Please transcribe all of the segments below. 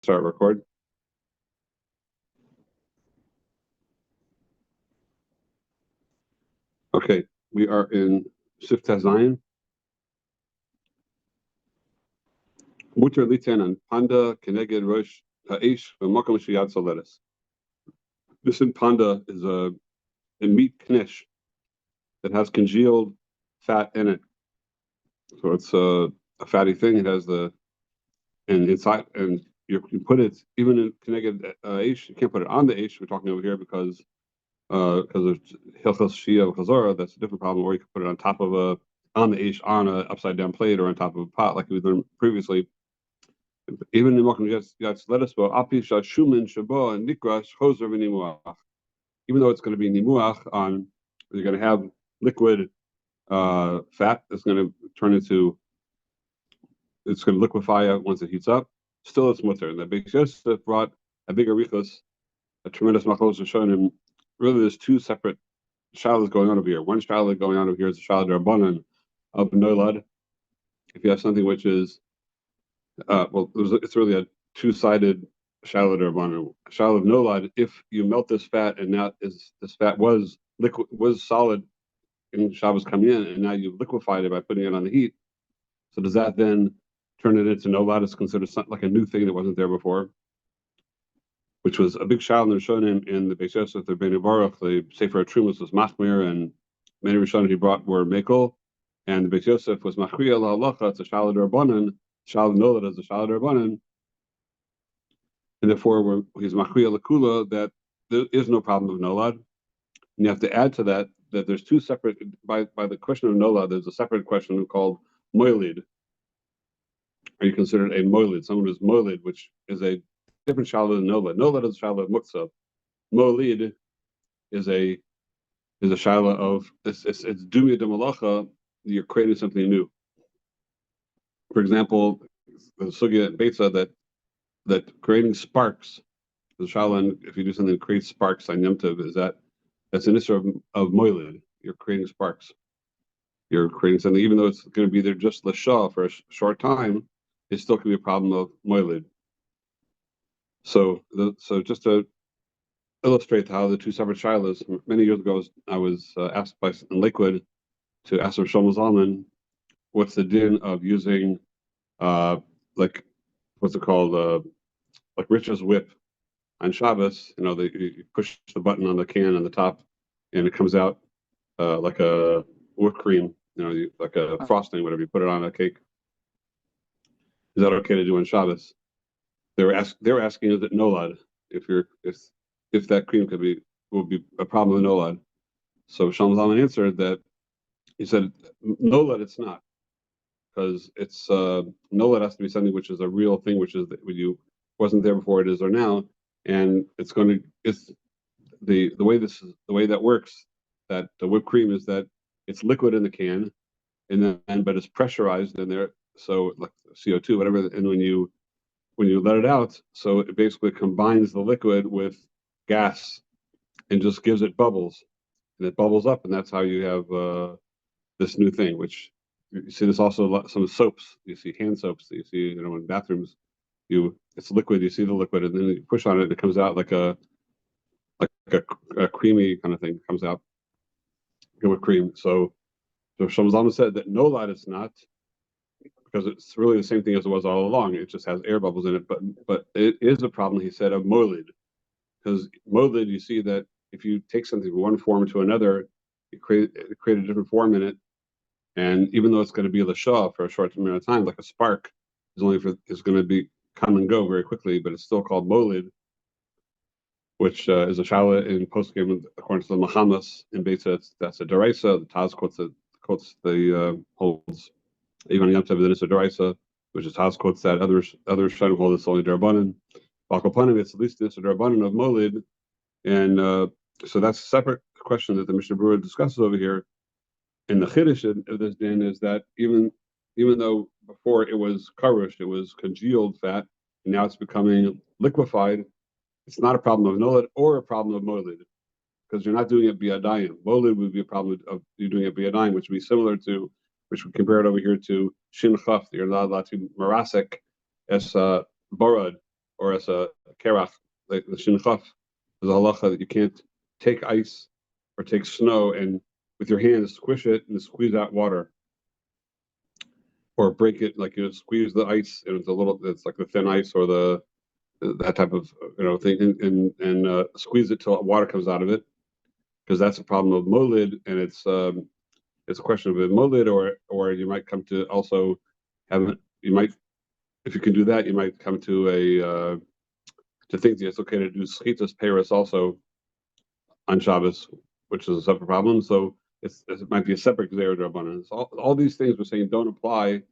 Start record. Okay, we are in Sif Tazayin. Mutter Litan and Panda Keneged Rosh Haish V'Makom Shiyad Soletis. This in Panda is a meat knish that has congealed fat in it. So it's a fatty thing. It has and inside, and you put it even in Keneged Aish. You can't put it on the Aish we're talking over here because of Hilchos Shia Chazorah. That's a different problem. Or you can put it on top of on the Aish on a upside down plate or on top of a pot like we learned previously. Even in Makom Yatz Lettuce, Api Shumin Shabo and Nikras Choser v'Nimuach. Even though it's going to be Nimuach on, you're going to have liquid fat that's going to turn into, it's going to liquefy once it heats up. Still, it's mutter. And the Beis Yosef brought a big arichos, a tremendous machlos Rishonim. Really, there's two separate shalas going on over here. One shala going on over here is the shala d'Rabbanan of Nolad. If you have something which is it's really a two-sided shalad or one. Shalad nolad. If you melt this fat and now this fat was liquid, was solid, and Shabbos coming in, and now you've liquefied it by putting it on the heat. So does that then turn it into nolad? It's considered like a new thing that wasn't there before, which was a big shalad Rishonim in the Beis Yosef, the Bnei Baruch, the Sefer Trumas was machmir, and many Rishonim he brought were mekel, and the Beis Yosef was machriya lahalacha. It's a shalad rabbanan. Shalad nolad as a shalad rabbanan, and therefore he's machriya lakula that there is no problem of nolad. And you have to add to that there's two separate by the question of nolad. There's a separate question called moilid. Are you considered a moilid? Someone who's moilid, which is a different shalad than nolad. Nolad is a shalad of muktzah. Moilid is a shalad of it's dumya de malacha. You're creating something new. For example, the sugya beitza that creating sparks, the shalan, if you do something that creates sparks on Yom Tov, that's an issue of moilid. You're creating sparks. You're creating something, even though it's going to be there just l'shah for a short time, it still can be a problem of moilid. So just to illustrate how the two separate shilas, many years ago, I was asked in Lakewood to ask Rav Shlomo Zalman, what's the din of using like what's it called like Rich's whip on Shabbos? You push the button on the can on the top and it comes out like a whipped cream, like a frosting, whatever. You put it on a cake. Is that okay to do on Shabbos? They were asking, is it nolad? If that cream will be a problem with nolad. So Shlomo Zalman answered that he said nolad it's not, because it's nolad has to be something which is a real thing, which is that when you wasn't there before, it is or now, and it's the way that works. That the whipped cream is that it's liquid in the can, but it's pressurized in there, so like CO2, whatever, and when you let it out, so it basically combines the liquid with gas and just gives it bubbles, and it bubbles up, and that's how you have this new thing, which you see this also some soaps. You see hand soaps that you see, in bathrooms. It's liquid. You see the liquid, and then you push on it, and it comes out like a creamy kind of thing. Comes out with cream. So Shlomo Zalman said that nolad it's not, because it's really the same thing as it was all along. It just has air bubbles in it. But it is a problem, he said, of moilid, because moilid, you see that if you take something from one form to another, you create a different form in it. And even though it's going to be l'shah for a short amount of time, like a spark is going to come and go very quickly, but it's still called molid, which is a shala in postgame according to the Mahamas in Beitza. That's a deraisa. The Taz holds even Yom Tov that it's a deraisa, which is Taz quotes that. Others try to hold it's only derabanan. Balkopanim, it's at least it's a derabanan of molid, and so that's a separate question that the Mishnah Berurah discusses over here. And the chiddush of this din is that even though before it was karush, it was congealed fat, and now it's becoming liquefied, it's not a problem of nolad or a problem of molid, because you're not doing it biyadayim. Molid would be a problem of you doing it biyadayim, which would be similar to, which we compare it over here to shin chaf. You're not allowed to marasek as barad. or as a kerach, like the shinchaf, there's a halacha that you can't take ice or take snow and with your hands squish it and squeeze out water, or break it like you squeeze the ice and it's like the thin ice or that type of thing, and squeeze it till water comes out of it, because that's a problem of molid, and it's a question of a molid, or you might come to also you might, if you can do that, you might come to think that it's okay to do schitas peiros also on Shabbos, which is a separate problem. So it might be a separate gzeira d'rabbanan. All these things we're saying don't apply,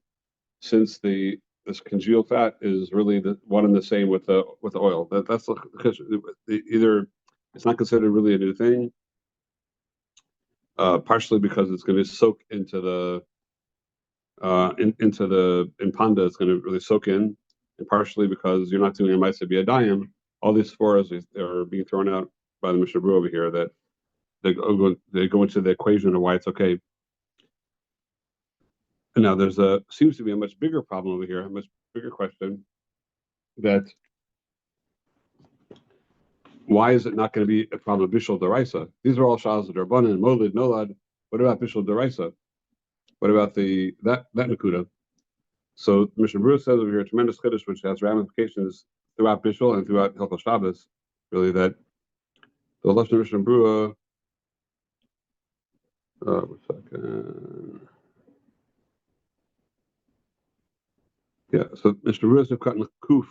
since this congealed fat is really the one and the same with the oil. That's because either it's not considered really a new thing, partially because it's going to soak into the in panda, it's going to really soak in, and partially because you're not doing a ma'aseh b'yadayim. All these spores are being thrown out by the Mishnah Berurah over here, that they go into the equation of why it's okay. And now seems to be a much bigger problem over here, a much bigger question, that why is it not going to be a problem of bishul deraisa? These are all shalas of Rabbanan, molid, nolad. What about bishul deraisa? What about that nakuda? So Mishnah Berurah says over here a tremendous chiddush which has ramifications throughout bishul and throughout Hilchos Shabbos. Really, that the lashon of Mishnah Berurah. One second. Yeah, so Mishnah Berurah says cut kuf.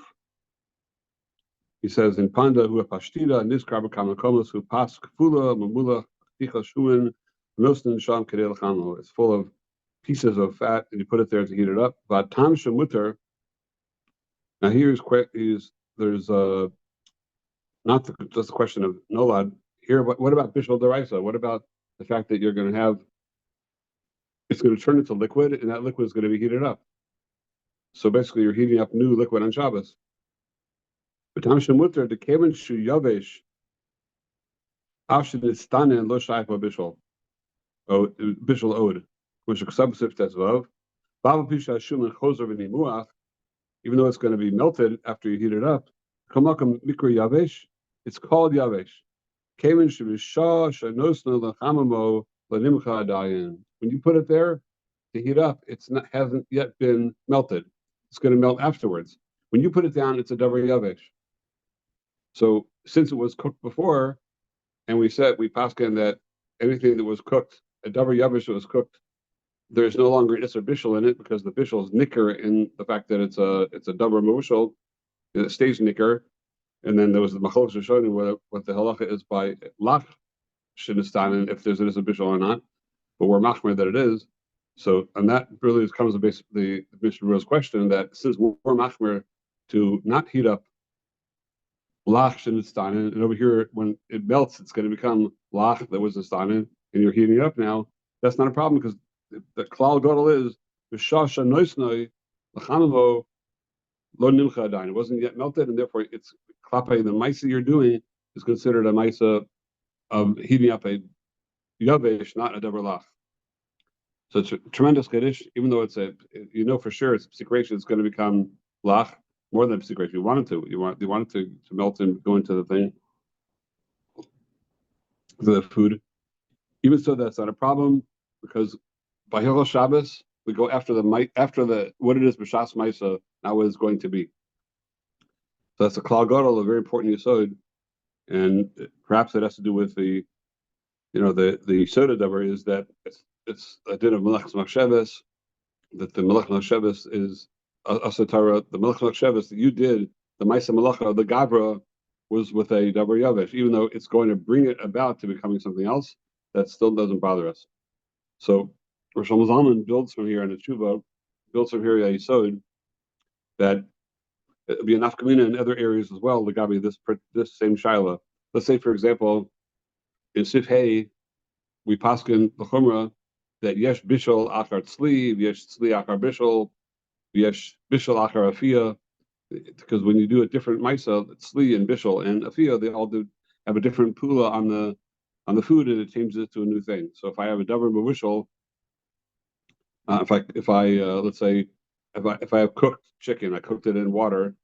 He says in panda hu pashtida niskar b'kamakomos hu pas kfula mamula ticha shuin nosnin sham kedei lachamo. It's full of pieces of fat, and you put it there to heat it up. But tam shemuter. Now there's not just the question of nolad here. What about bishul deraisa? What about the fact that you're going to have, it's going to turn into liquid, and that liquid is going to be heated up. So basically, you're heating up new liquid on Shabbos. But tam shemuter the kemen shu yavesh afshid nistanen lo shayach bishul od which is subsif tezvav bava pisha shum and chozer v'nimuach. Even though it's going to be melted after you heat it up, kamakam mikra yavesh, it's called yavesh. Kemen shebishah shanosna lachamamo lanimcha adayin. When you put it there to heat up, hasn't yet been melted. It's going to melt afterwards. When you put it down, it's a davar yavesh. So since it was cooked before, and we paskin that anything that was cooked, a davar yavesh that was cooked, there's no longer isser bishul in it, because the bishul is nicker in the fact that it's a davar mushal, it stays nicker. And then there was the machlokes showing what the halacha is by lach shenistanen, if there's an isser bishul or not, but we're machmer that it is. So, and that really comes to basically the Mishnah Berurah's question, that since we're machmer to not heat up lach shenistanen, and over here when it melts, it's going to become lach that was nistanen, and you're heating it up now. That's not a problem, because the klal gadol is b'shasha noisnoi l'chamavo lo nimcha adayin. It wasn't yet melted, and therefore it's klapay. The ma'isa you're doing is considered a ma'isa of heating up a yavesh, not a davar lach. So it's a tremendous chiddush, even though for sure it's psikration. It's going to become lach, more than psikration. You want it to melt and go into the thing, the food. Even so, that's not a problem, because by Hilchos Shabbos we go after the what it is b'shas ma'isa, not what it's going to be. So that's a klal gadol, a very important yesod, and perhaps it has to do with the soda davar is that it's a din of melech machshavas, that the melech machshavas is asatara. The melech machshavas that you did, the ma'isa melacha, the gavra, was with a davar yavesh, even though it's going to bring it about to becoming something else. That still doesn't bother us. So Rosh Zalman builds from here, and the tshuva builds from here a yesod that it would be a nafkamina in other areas as well. Legabi this same shaila. Let's say, for example, in Sif Hey, we paskin the chumrah that yesh bishul achar tzli, yesh tzli achar bishul, yesh bishul achar afiyah, because when you do a different ma'isa, tzli and bishul and afiyah, they all have a different pula on the food, and it changes it to a new thing. So if I have a davar b'bishul, if I let's say if I have cooked chicken, I cooked it in water,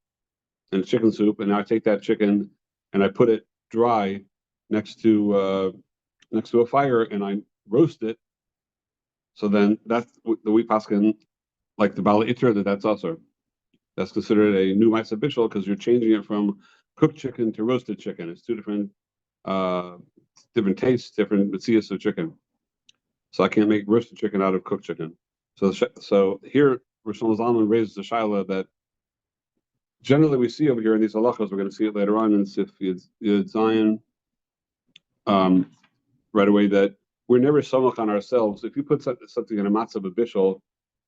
and chicken soup, and now I take that chicken and I put it dry next to a fire and I roast it. So then that's the wheat paskin, like the bala iter, that's also that's considered a new ma'aseh bishul because you're changing it from cooked chicken to roasted chicken. It's two different tastes, different metzias of chicken. So I can't make roasted chicken out of cooked chicken. So here, Rishon Zalman raises the shaila that generally we see over here in these halachos. We're going to see it later on in Sif Yud Zion. Right away, that we're never samach on ourselves. If you put something in a matzah b'bishul,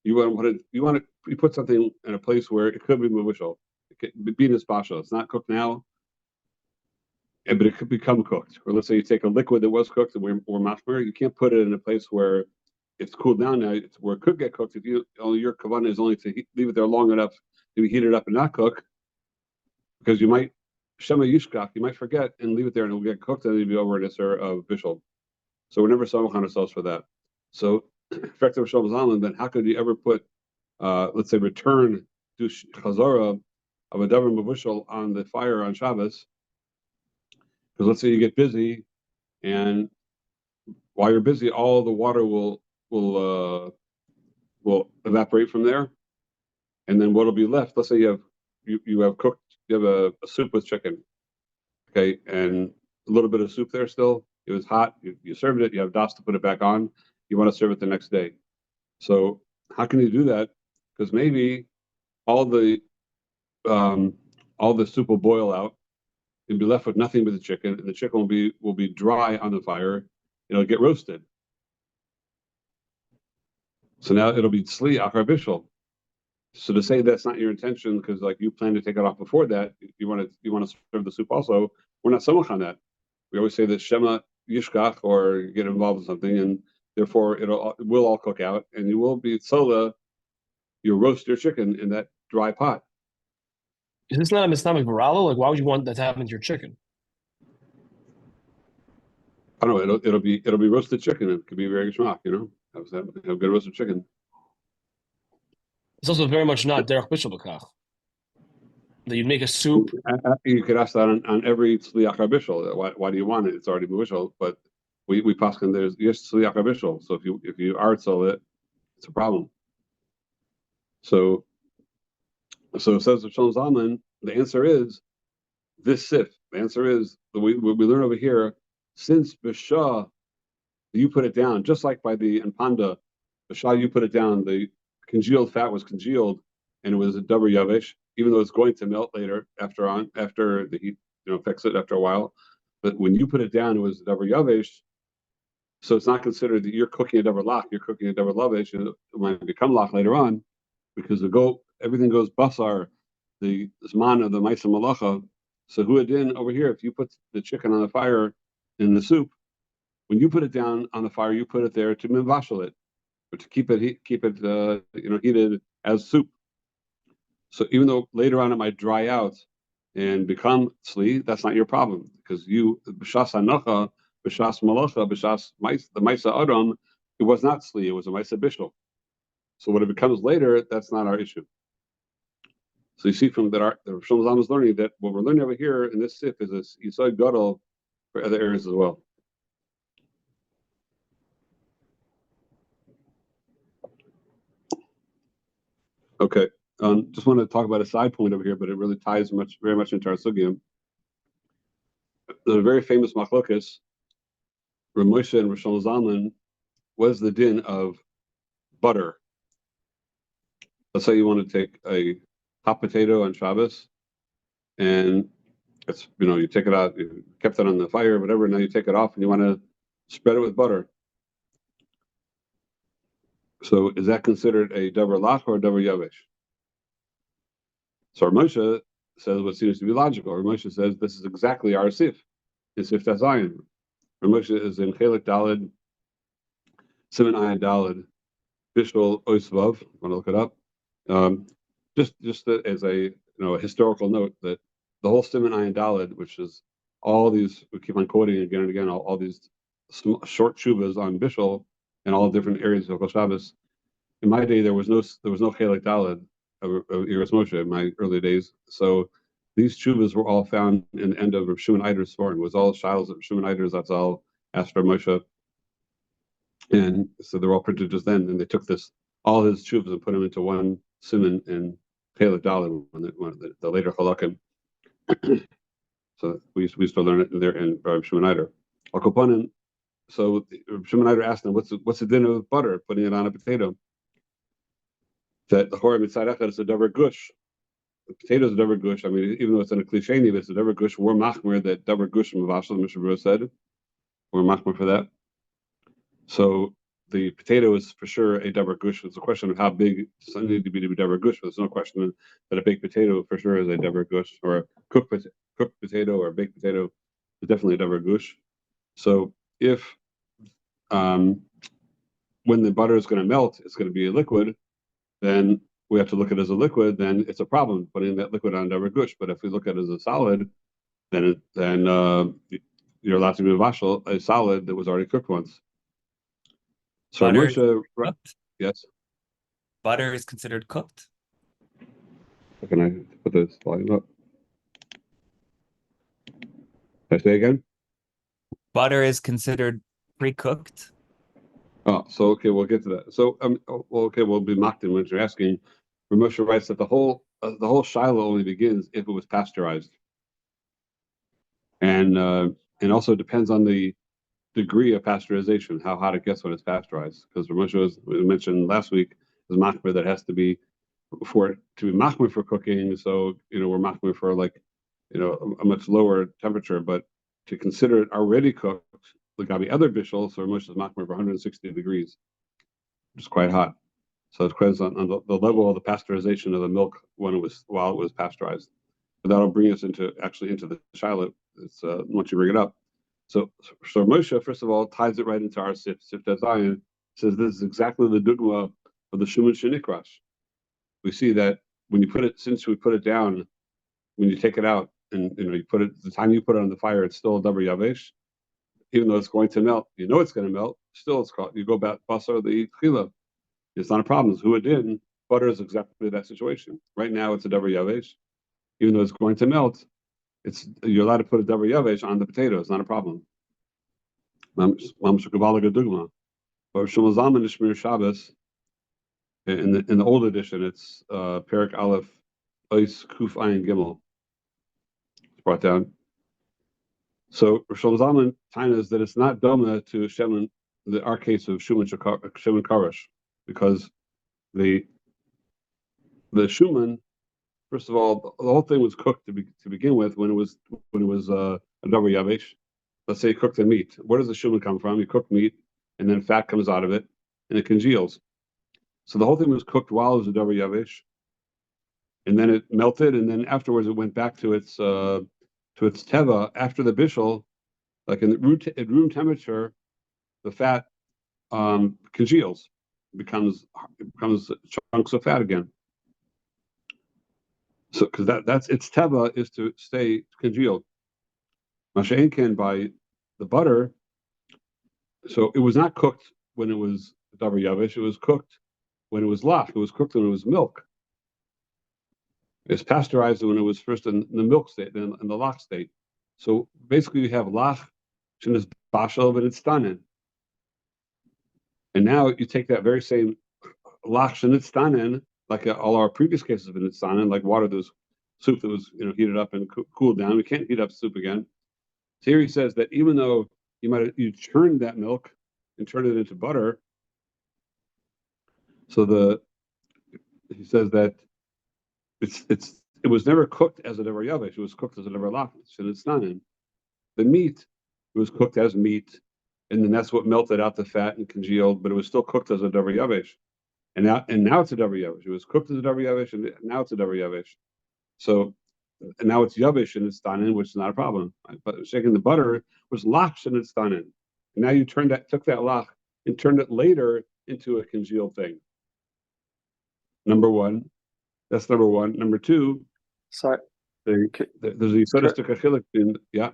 you put something in a place where it could be b'bishul. It could be nispashal. It's not cooked now, but it could become cooked. Or let's say you take a liquid that was cooked or machmer, you can't put it in a place where it's cooled down now, where it could get cooked. If your kavanah is only to leave it there long enough to be heated up and not cook, because you might shema yishkach, you might forget and leave it there and it'll get cooked and it'll be over an isser of bishul. So we're never samach on ourselves for that. So, effective Shalom Zalman, then how could you ever put, let's say, return to chazara of a davar mevushal on the fire on Shabbos? Because let's say you get busy, and while you're busy, all the water will evaporate from there, and then what'll be left? Let's say you have a soup with chicken, okay, and a little bit of soup there still. It was hot. You served it. You have das to put it back on. You want to serve it the next day. So how can you do that? Because maybe all the soup will boil out. You'll be left with nothing but the chicken, and the chicken will be dry on the fire. It'll get roasted. So now it'll be tzli achar bishul. So to say that's not your intention because like you plan to take it off before that, you want to serve the soup also. We're not samach on that. We always say that shema yishkach or get involved in something, and therefore it will all cook out, and you will be tzola. You roast your chicken in that dry pot. Is this not a misnamic varala? Like, why would you want that to happen to your chicken? I don't know. It'll be roasted chicken. It could be very geschmack. Have good roasted chicken. It's also very much not derech bishul b'kach. That you'd make a soup. You could ask that on every tzli achar bishul. Why do you want it? It's already bishul, but we paskin there's yes tzli achar bishul. So if you artzel it, it's a problem. So it says the Shalom Zalman. The answer is this sif. The answer is we learn over here. Since b'shah, you put it down, just like by the Panda, b'shah you put it down. The congealed fat was congealed, and it was a davar yavesh, even though it's going to melt later after the heat affects it after a while. But when you put it down, it was davar yavesh. So it's not considered that you're cooking a davar lach. You're cooking a davar lavesh, and it might become lach later on, because everything goes basar, the zman of the ma'aseh malacha. So huadin over here, if you put the chicken on the fire in the soup, when you put it down on the fire, you put it there to mivashal it, or to keep it heated as soup. So even though later on it might dry out and become tzli, that's not your problem, because you b'shas hanocha, b'shas malacha, b'shas the ma'aseh adam, it was not tzli, it was a ma'aseh bishul. So when it becomes later, that's not our issue. So you see from that, the Rosh Hashanah is learning that what we're learning over here in this sif is this yisod gadol for other areas as well. Okay, just want to talk about a side point over here, but it really ties very much into our sugya. There's a very famous machlokas, Rav Moshe and Rosh Zalman. What is the din of butter? Let's say you want to take a hot potato on Shabbos, and it's you take it out, you kept it on the fire, whatever. Now you take it off, and you want to spread it with butter. So is that considered a davar lach or a davar yavesh? So Rav Moshe says what seems to be logical. Rav Moshe says this is exactly our sif. It's sif tazayin. Rav Moshe is in chelik dalid, siman ayin dalid, bishul oisvav. Want to look it up? Just as a historical note that the whole siman ayin dalid, which is all these, we keep on quoting again and again, all these short shuvas on bishul and all different areas of Shabbos. In my day, there was no chelik dalid of Iras Moshe in my early days. So these tshuvas were all found in the end of Rav Shimon Eider's Svarim. It was all shilos of Rav Shimon Eider's. That's all asked for Moshe, and so they're all printed just then. And they took all his tshuvas and put them into one siman in Chelek Dalet, the later halakim. So we used to learn it there in Rav Shimon Eider. Al Kopanim. So Rav Shimon Eider asked them, "What's the din of butter? Putting it on a potato?" That the Horah Mitzad Echad is a davar gush. The potato is a davar gush. I mean, even though it's in a cliche, but it's a davar gush. We're machmer that davar gush mavashal. Mishnah Berurah said we're machmer for that. So the potato is for sure a davar gush. It's a question of how big does it need to be davar gush. But there's no question that a baked potato for sure is a davar gush, or a cooked potato or a baked potato is definitely a davar gush. So if when the butter is going to melt, it's going to be a liquid, then we have to look at it as a liquid. Then it's a problem putting that liquid on davar gush. But if we look at it as a solid, then you're allowed to be vashal a solid that was already cooked once. So Moshe, yes. Butter is considered cooked. Can I put this volume up? Can I say again? Butter is considered pre-cooked. Oh, so okay, we'll get to that. So we'll be mocked in when you're asking. Moshe writes that the whole shiloh only begins if it was pasteurized, and also depends on the degree of pasteurization, how hot it gets when it's pasteurized. Because Moshe we mentioned last week is machmer that has to be for it to be machmer for cooking. So we're machmer for a much lower temperature, but to consider it already cooked, the gabi other bishul, so Moshe is machmer for 160 degrees, which is quite hot. So it depends on the level of the pasteurization of the milk while it was pasteurized. But that'll bring us into the shiloh. It's once you bring it up. So Moshe, first of all, ties it right into our Sif Zion, says this is exactly the dugma of the Shuman Shenikrash. We see that when you since we put it down, when you take it out, and you put it, the time you put it on the fire, it's still a davar yavesh, even though it's going to melt. It's going to melt. Still, it's called. You go back basar the chila. It's not a problem. It's who it did. Butter is exactly that situation. Right now, it's a davar yavesh, even though it's going to melt. You're allowed to put a davar yavesh on the potato. It's not a problem. Or Shlomo Zalman Ishmir Shabbos. In the old edition, it's Perik Aleph Ois Kuf Ayin Gimel. It's brought down. So Shlomo Zalman tines that it's not doma to Shemin, our case of Shemin Karash, because the Shuman, first of all, the whole thing was cooked to begin with when it was a davar yavesh. Let's say you cook the meat. Where does the shuman come from? You cook meat, and then fat comes out of it, and it congeals. So the whole thing was cooked while it was a davar yavesh, and then it melted, and then afterwards it went back to its teva after the bishul, like at room temperature, the fat congeals, becomes chunks of fat again. So because that's its teva is to stay congealed. Masha'en can by the butter, so it was not cooked when it was davar yavesh. It was cooked when it was lach. It was cooked when it was milk. It's pasteurized when it was first in the milk state, in the lach state. So basically, you have lach, shenis bashal, but it's tanin. And now you take that very same lach shenis tanin, like all our previous cases of tanin, like water that was soup that was heated up and cooled down. We can't heat up soup again. So here he says that even though you churned that milk and turned it into butter, so he says that it was never cooked as a davar yavesh. It was cooked as a davar lach. So it's not in the meat. It was cooked as meat, and then that's what melted out the fat and congealed. But it was still cooked as a davar yavesh, and now it's a davar yavesh. It was cooked as a davar yavesh, and now it's a davar yavesh. So. And now it's yavish and it's tanin, which is not a problem. But shaking the butter was lach and it's tanin. And now you took that lach and turned it later into a congealed thing. Number one. That's number one. Number two. Sorry. There's a yisonistic achillik in, yeah.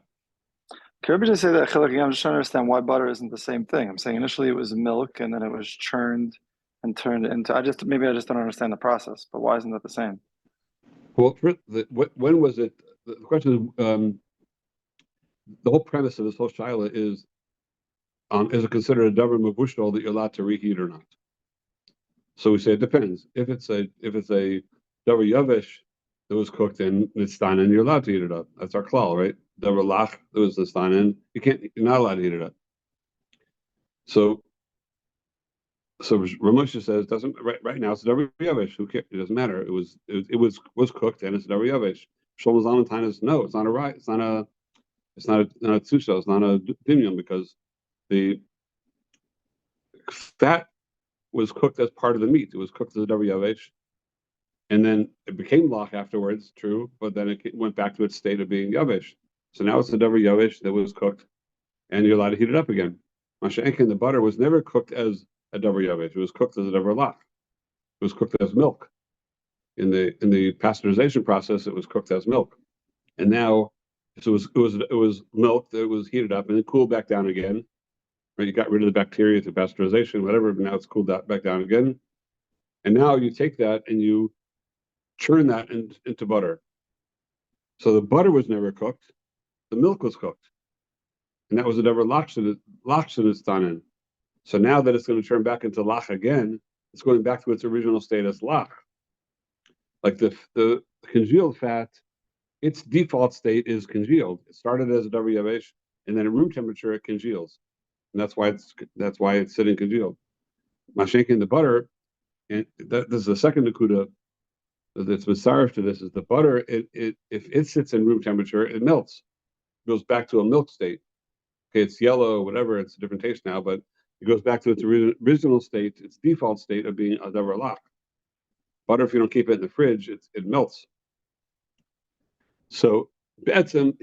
Can we just say that achillik again? I'm just trying to understand why butter isn't the same thing. I'm saying initially it was milk and then it was churned and turned into. I just don't understand the process. But why isn't that the same? Well, when was it the question is, the whole premise of this whole shaila is it considered a davar mavushal that you're allowed to reheat or not? So we say it depends. If it's a davar yavish that was cooked in nitztanen, you're allowed to heat it up. That's our klal, right? Davar lach that was nitztanen, you're not allowed to heat it up. So Ramosha says doesn't right now it's a davar yavish. Who cares? It doesn't matter. It was cooked and it's a davar yavish. Shlomo Zalman is no, it's not a right. It's not a tsusha. It's not a dimion because the fat was cooked as part of the meat. It was cooked as a davar yavish, and then it became lach afterwards. True, but then it went back to its state of being yavish. So now it's a davar yavish that was cooked, and you're allowed to heat it up again. Masha'enkin, the butter was never cooked as a davar yavish. It was cooked as a davar lach. It was cooked as milk. In the pasteurization process, it was cooked as milk, and now so it was milk that was heated up and then cooled back down again. Right, you got rid of the bacteria through pasteurization, whatever. But now it's cooled back down again, and now you take that and you churn that into butter. So the butter was never cooked; the milk was cooked, and that was a davar lachshin tanen. So now that it's going to turn back into lach again, it's going back to its original state as lach. Like the congealed fat, its default state is congealed. It started as a davar yavesh, and then at room temperature it congeals, and that's why it's sitting congealed. Mashenkin the butter, and this is the second nakuda that's misarif to this is the butter. If it sits in room temperature, it melts, it goes back to a milk state. Okay, it's yellow, whatever. It's a different taste now, but it goes back to its original state, its default state of being a davar lach. Butter, if you don't keep it in the fridge, it melts. So be'etzem,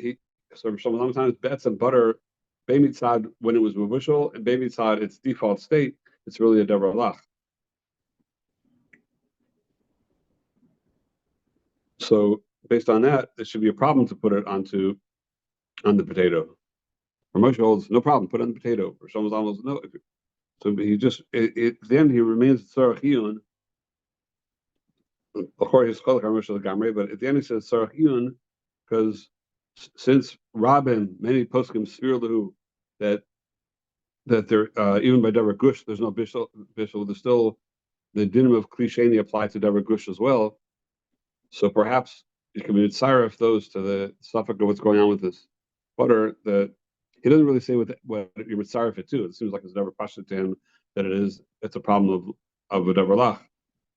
for some long time, be'etzem butter, be'mitzad when it was mavushal, and be'mitzad its default state, it's really a davar lach. So based on that, it should be a problem to put it on the potato. For Moshe holds no problem, put it on the potato. For Shlomo Zalman no. So he just then he remains tzarach iyun. Of course, he's called Moshe Gamre, but at the end he says tzarach iyun because since Rabin, many poskim svirlahu that there even by davar gush there's no bishul. There's still the dinim of klisheni apply to davar gush as well. So perhaps you can be mitzaref those to the suffix of what's going on with this butter. That he doesn't really say what you're mitzaref it to. It seems like it's never pashut to him that it's a problem of a davar lach.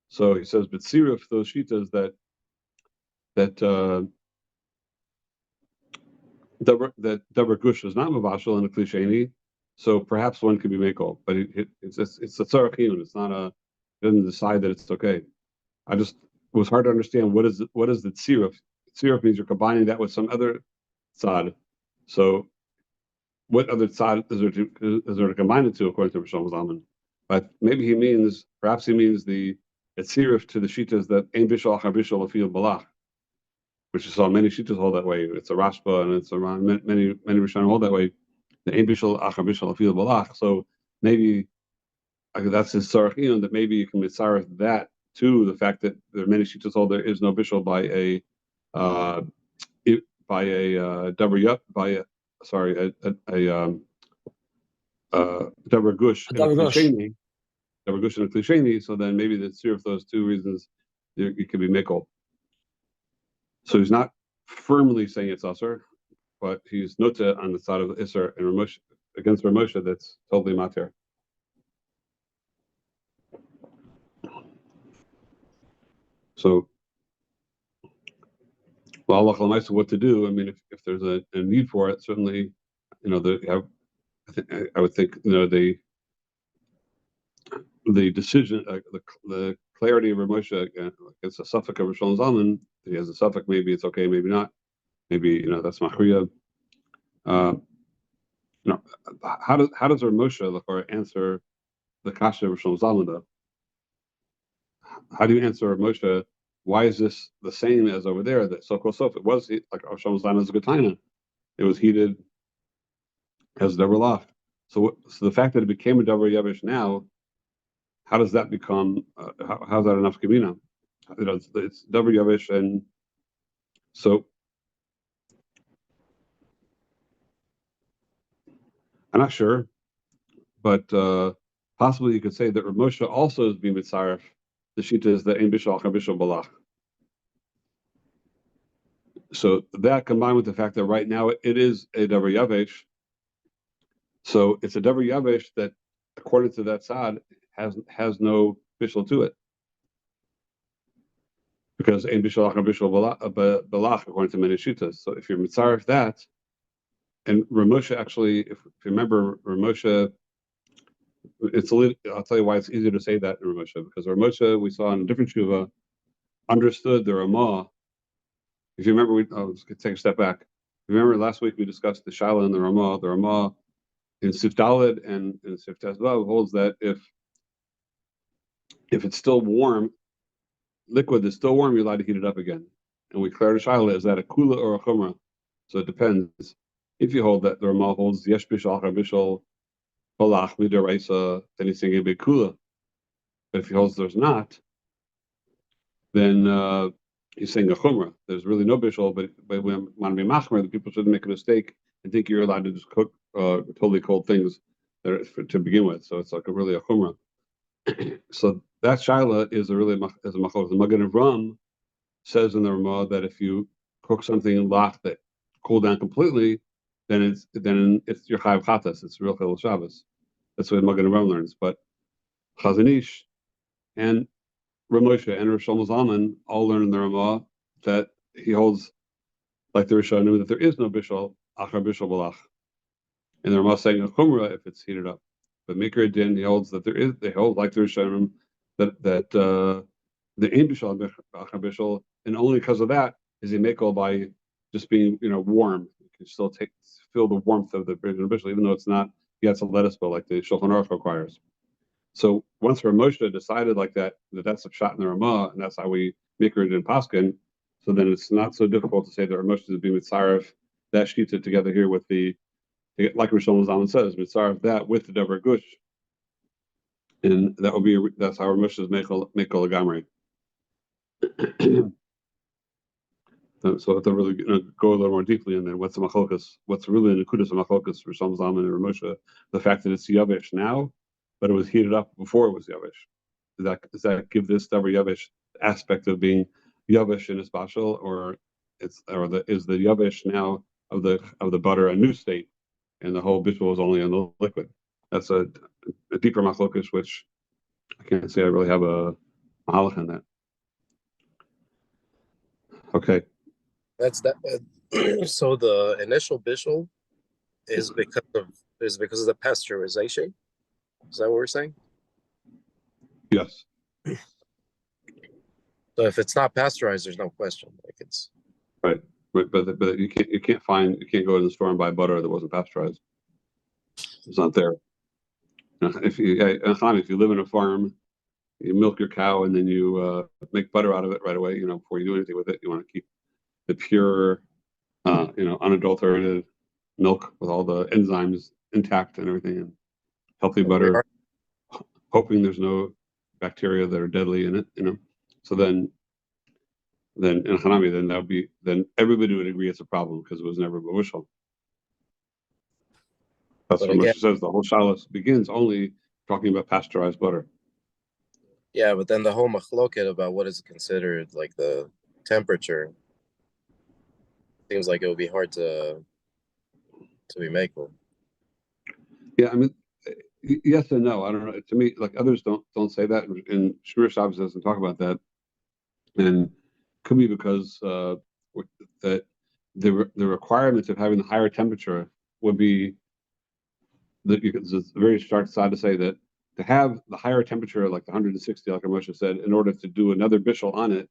So he says, but sirif those shitas that davar gush is not mavashal in the klisheni. So perhaps one could be makel, but it's a tzarach iyun. It's not a. He doesn't decide that it's okay. It was hard to understand what is the tziruf. Tziruf means you're combining that with some other tzad. So, what other tzad is there to combine it to, according to Shlomo Zalman? But perhaps he means the tziruf to the shitas that ein bishul achar bishul afil balach, which is saw many shitas hold that way. It's a Rashba and it's around many Rishonim hold that way. The ein bishul achar bishul afil balach. So maybe that's his tzarach iyun, that maybe you can mitzaref that to the fact that there are many shitas hold there is no bishul by a davar gush and a klisheni, davar gush and a klisheni. So then maybe the tzir of those two reasons it could be mikol. So he's not firmly saying it's asur, but he's nota on the side of the isser and Ramosh against Ramosha that's totally matir. So, well, Allah what to do? I mean, if there's a need for it, certainly, I would think, the decision, the clarity of Ramosha against a suffix of Shlomo Zalman. He has a suffix. Maybe it's okay. Maybe not. Maybe that's machriya. How does Ramosha answer the kasha of Shlomo Zalman though? How do you answer Moshe? Why is this the same as over there? That so-called sof. It was like Shlomo Zalman is a good. It was heated as davar lach. So the fact that it became a davar yavish now, how does that become? How's that enough kavina? It's davar yavish, and so I'm not sure, but possibly you could say that Rav Moshe also is being mitzaref. The shita is the ein bishul achar bishul balach. So that combined with the fact that right now it is a davar yavesh, so it's a davar yavesh that, according to that sad, has no bishul to it, because ein bishul achar bishul balach according to many shitas. So if you're mitzaref that, and Rav Moshe actually, if you remember, Rav Moshe, I'll tell you why it's easier to say that in Rav Moshe, because Rav Moshe, we saw in a different shuva, understood the Ramah. If you remember, let's take a step back. Remember last week we discussed the Shaila and the Ramah. The Ramah in Sif Daled and in Sif Tezvav holds that if it's still warm, liquid is still warm, you're allowed to heat it up again. And we declared a Shaila, is that a Kula or a Chumrah? So it depends. If you hold that the Ramah holds Yesh Bishal Bishal Balach Midaraisa, then he's saying a big Kula. But if he holds there's not, then he's saying a chumrah. There's really no bishul, but we want to be machmer. The people shouldn't make a mistake and think you're allowed to just cook totally cold things to begin with. So it's like really a chumrah. So that shaila is a machlokas. The Magen Avram says in the Ramah that if you cook something lach that cool down completely, then it's your chayav chatas. It's real chil Shabbos. That's what Magen Avram learns. But Chazon Ish and Rav Moshe and Rav Shlomo Zalman all learn in the Ramah that he holds, like the Rishonim, that there is no bishul achar bishul balach, and the Ramah saying a chumrah if it's heated up. But Mikra Din, he holds that there is. They hold like the Rishonim that the ein bishul achar bishul, and only because of that is he makel by just being warm. You can still feel the warmth of the bishul, even though it's not yet a lettuce bowl like the Shulchan Aruch requires. So once Rav Moshe decided like that's a shot in the Ramah, and that's how we make it in Paskin, so then it's not so difficult to say that Rav Moshe is being mitzaref that shita together here with like Rav Shlomo Zalman says, mitzaref that with the Davar Gush, and that's how Rav Moshe is mekel legamrei. So to really go a little more deeply in there, what's the machlokas? What's really the nekudas of machlokas for Shlomo Zalman and Rav Moshe? The fact that it's yavesh now, but it was heated up before it was yavesh. Does that give this davar yavesh aspect of being yavesh in its bashal, or is the yavesh now of the butter a new state, and the whole bishul is only in the liquid? That's a deeper machlokas, which I can't say I really have a mahalach in that. Okay. That's that. So the initial bishul is because of the pasteurization. Is that what we're saying? Yes. So if it's not pasteurized, there's no question. Like it's right. But you can't go to the store and buy butter that wasn't pasteurized. It's not there. If you live in a farm, you milk your cow and then you make butter out of it right away. Before you do anything with it, you want to keep the pure, unadulterated milk with all the enzymes intact and everything, and healthy butter, hoping there's no bacteria that are deadly in it. So then in Hanami, then everybody would agree it's a problem because it was never bevushal. That's what Moshe says. The whole shalos begins only talking about pasteurized butter. Yeah, but then the whole machloket about what is considered like the temperature seems like it would be hard to be makel. Yeah, I mean, yes and no. I don't know. To me, like others don't say that, and Shmir Shabbos doesn't talk about that, and could be because that the requirements of having the higher temperature would be that it's very stark side to say that to have the higher temperature, like the 160, like Moshe said, in order to do another bishul on it,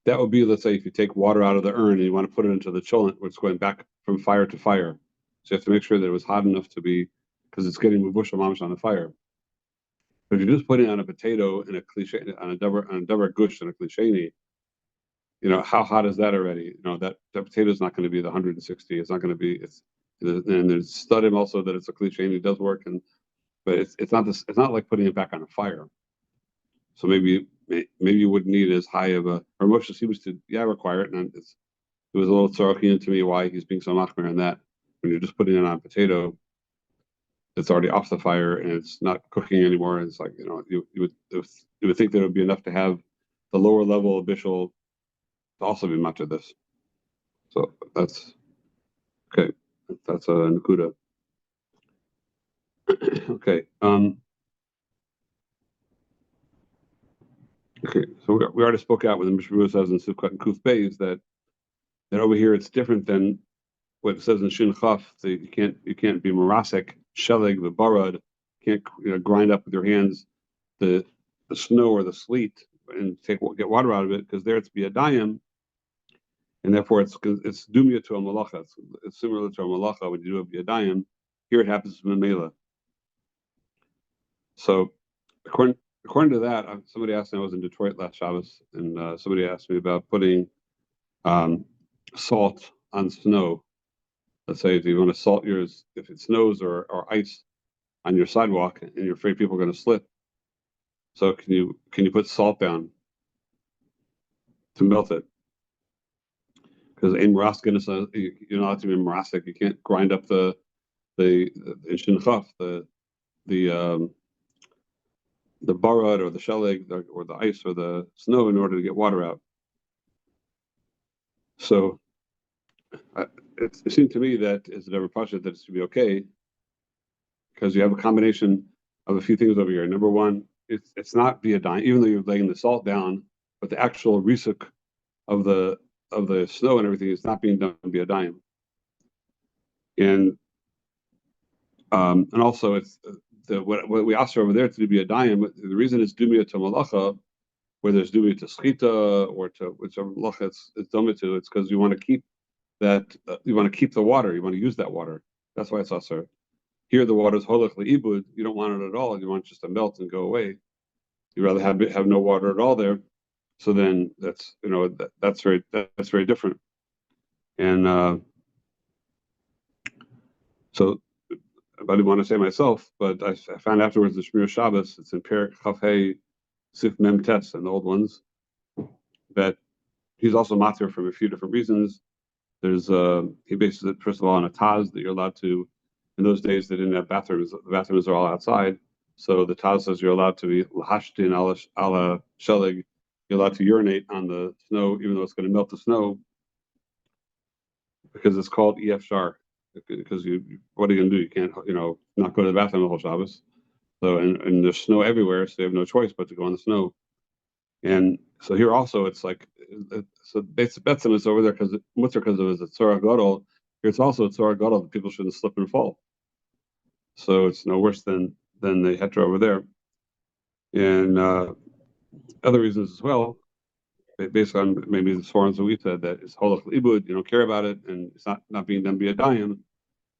that would be, let's say, if you take water out of the urn and you want to put it into the cholent, where it's going back from fire to fire. So you have to make sure that it was hot enough to be, because it's getting mubushal mamash on the fire. But if you're just putting on a potato in a cliche, on a davar gush and a klisheni, how hot is that already? That potato is not going to be the 160. It's not going to be. And there's studim also that it's a klisheni does work, but it's not like putting it back on a fire. So maybe you wouldn't need as high of a. Or Moshe seems to require it, and it was a little tzarachian to me why he's being so machmer on that when you're just putting it on a potato. it's already off the fire and it's not cooking anymore. It's like, you would think that it would be enough to have the lower level of bishul to also be matcha this. So that's okay. That's a nakuda. Okay. Okay. So we already spoke out when the Mishnah says in Sivkot and Kuf Beis that over here it's different than what it says in Shin Chaf. You can't be marasek shelig the barad. You can't grind up with your hands the snow or the sleet and get water out of it, because there it's be a dayim, and therefore it's dumya to a malacha. It's similar to a malacha when you do a biyadayim. Here it happens to Mamela. So according to that, somebody asked me, I was in Detroit last Shabbos, and somebody asked me about putting salt on snow. Let's say if you want to salt yours, if it snows or ice on your sidewalk and you're afraid people are going to slip. So can you put salt down to melt it? Because in Maraska, you're not allowed to be Marasik. You can't grind up the in Shin Chaf, the barad or the shelig or the ice or the snow in order to get water out. So it seemed to me that it's never pasha that it should be okay, because you have a combination of a few things over here. Number one, it's not via dime, even though you're laying the salt down, but the actual risuk of the snow and everything is not being done via dime. And also it's what we asked over there to do via dime. The reason it's dumia to malacha, where there's dumia to schita or to whichever malacha it's dumia to, it's because you want to keep that you want to keep the water, you want to use that water. That's why it's asur. Here the water is holach leibud. You don't want it at all. You want it just to melt and go away. You'd rather have no water at all there. So then that's that's very different. And so I didn't want to say myself, but I found afterwards the Shmir Shabbos, it's in Perik Chafhei Sif Mem Tes and the old ones, that he's also matir from a few different reasons. There's he bases it first of all on a taz that you're allowed to. In those days they didn't have bathrooms. The bathrooms are all outside. So the taz says you're allowed to be lahashtin ala shelig. You're allowed to urinate on the snow, even though it's going to melt the snow, because it's called EF because what are you going to do? You can't, not go to the bathroom the whole Shabbos. So, and there's snow everywhere, so you have no choice but to go on the snow. And so here also, it's like, so Betzim is over there because of his Tzorah Gadol. Here it's also a Tzorah Gadol that people shouldn't slip and fall. So it's no worse than the heter over there. And other reasons as well, based on maybe the Swarms that we said, that it's holach ibud, you don't care about it, and it's not being done via dayim.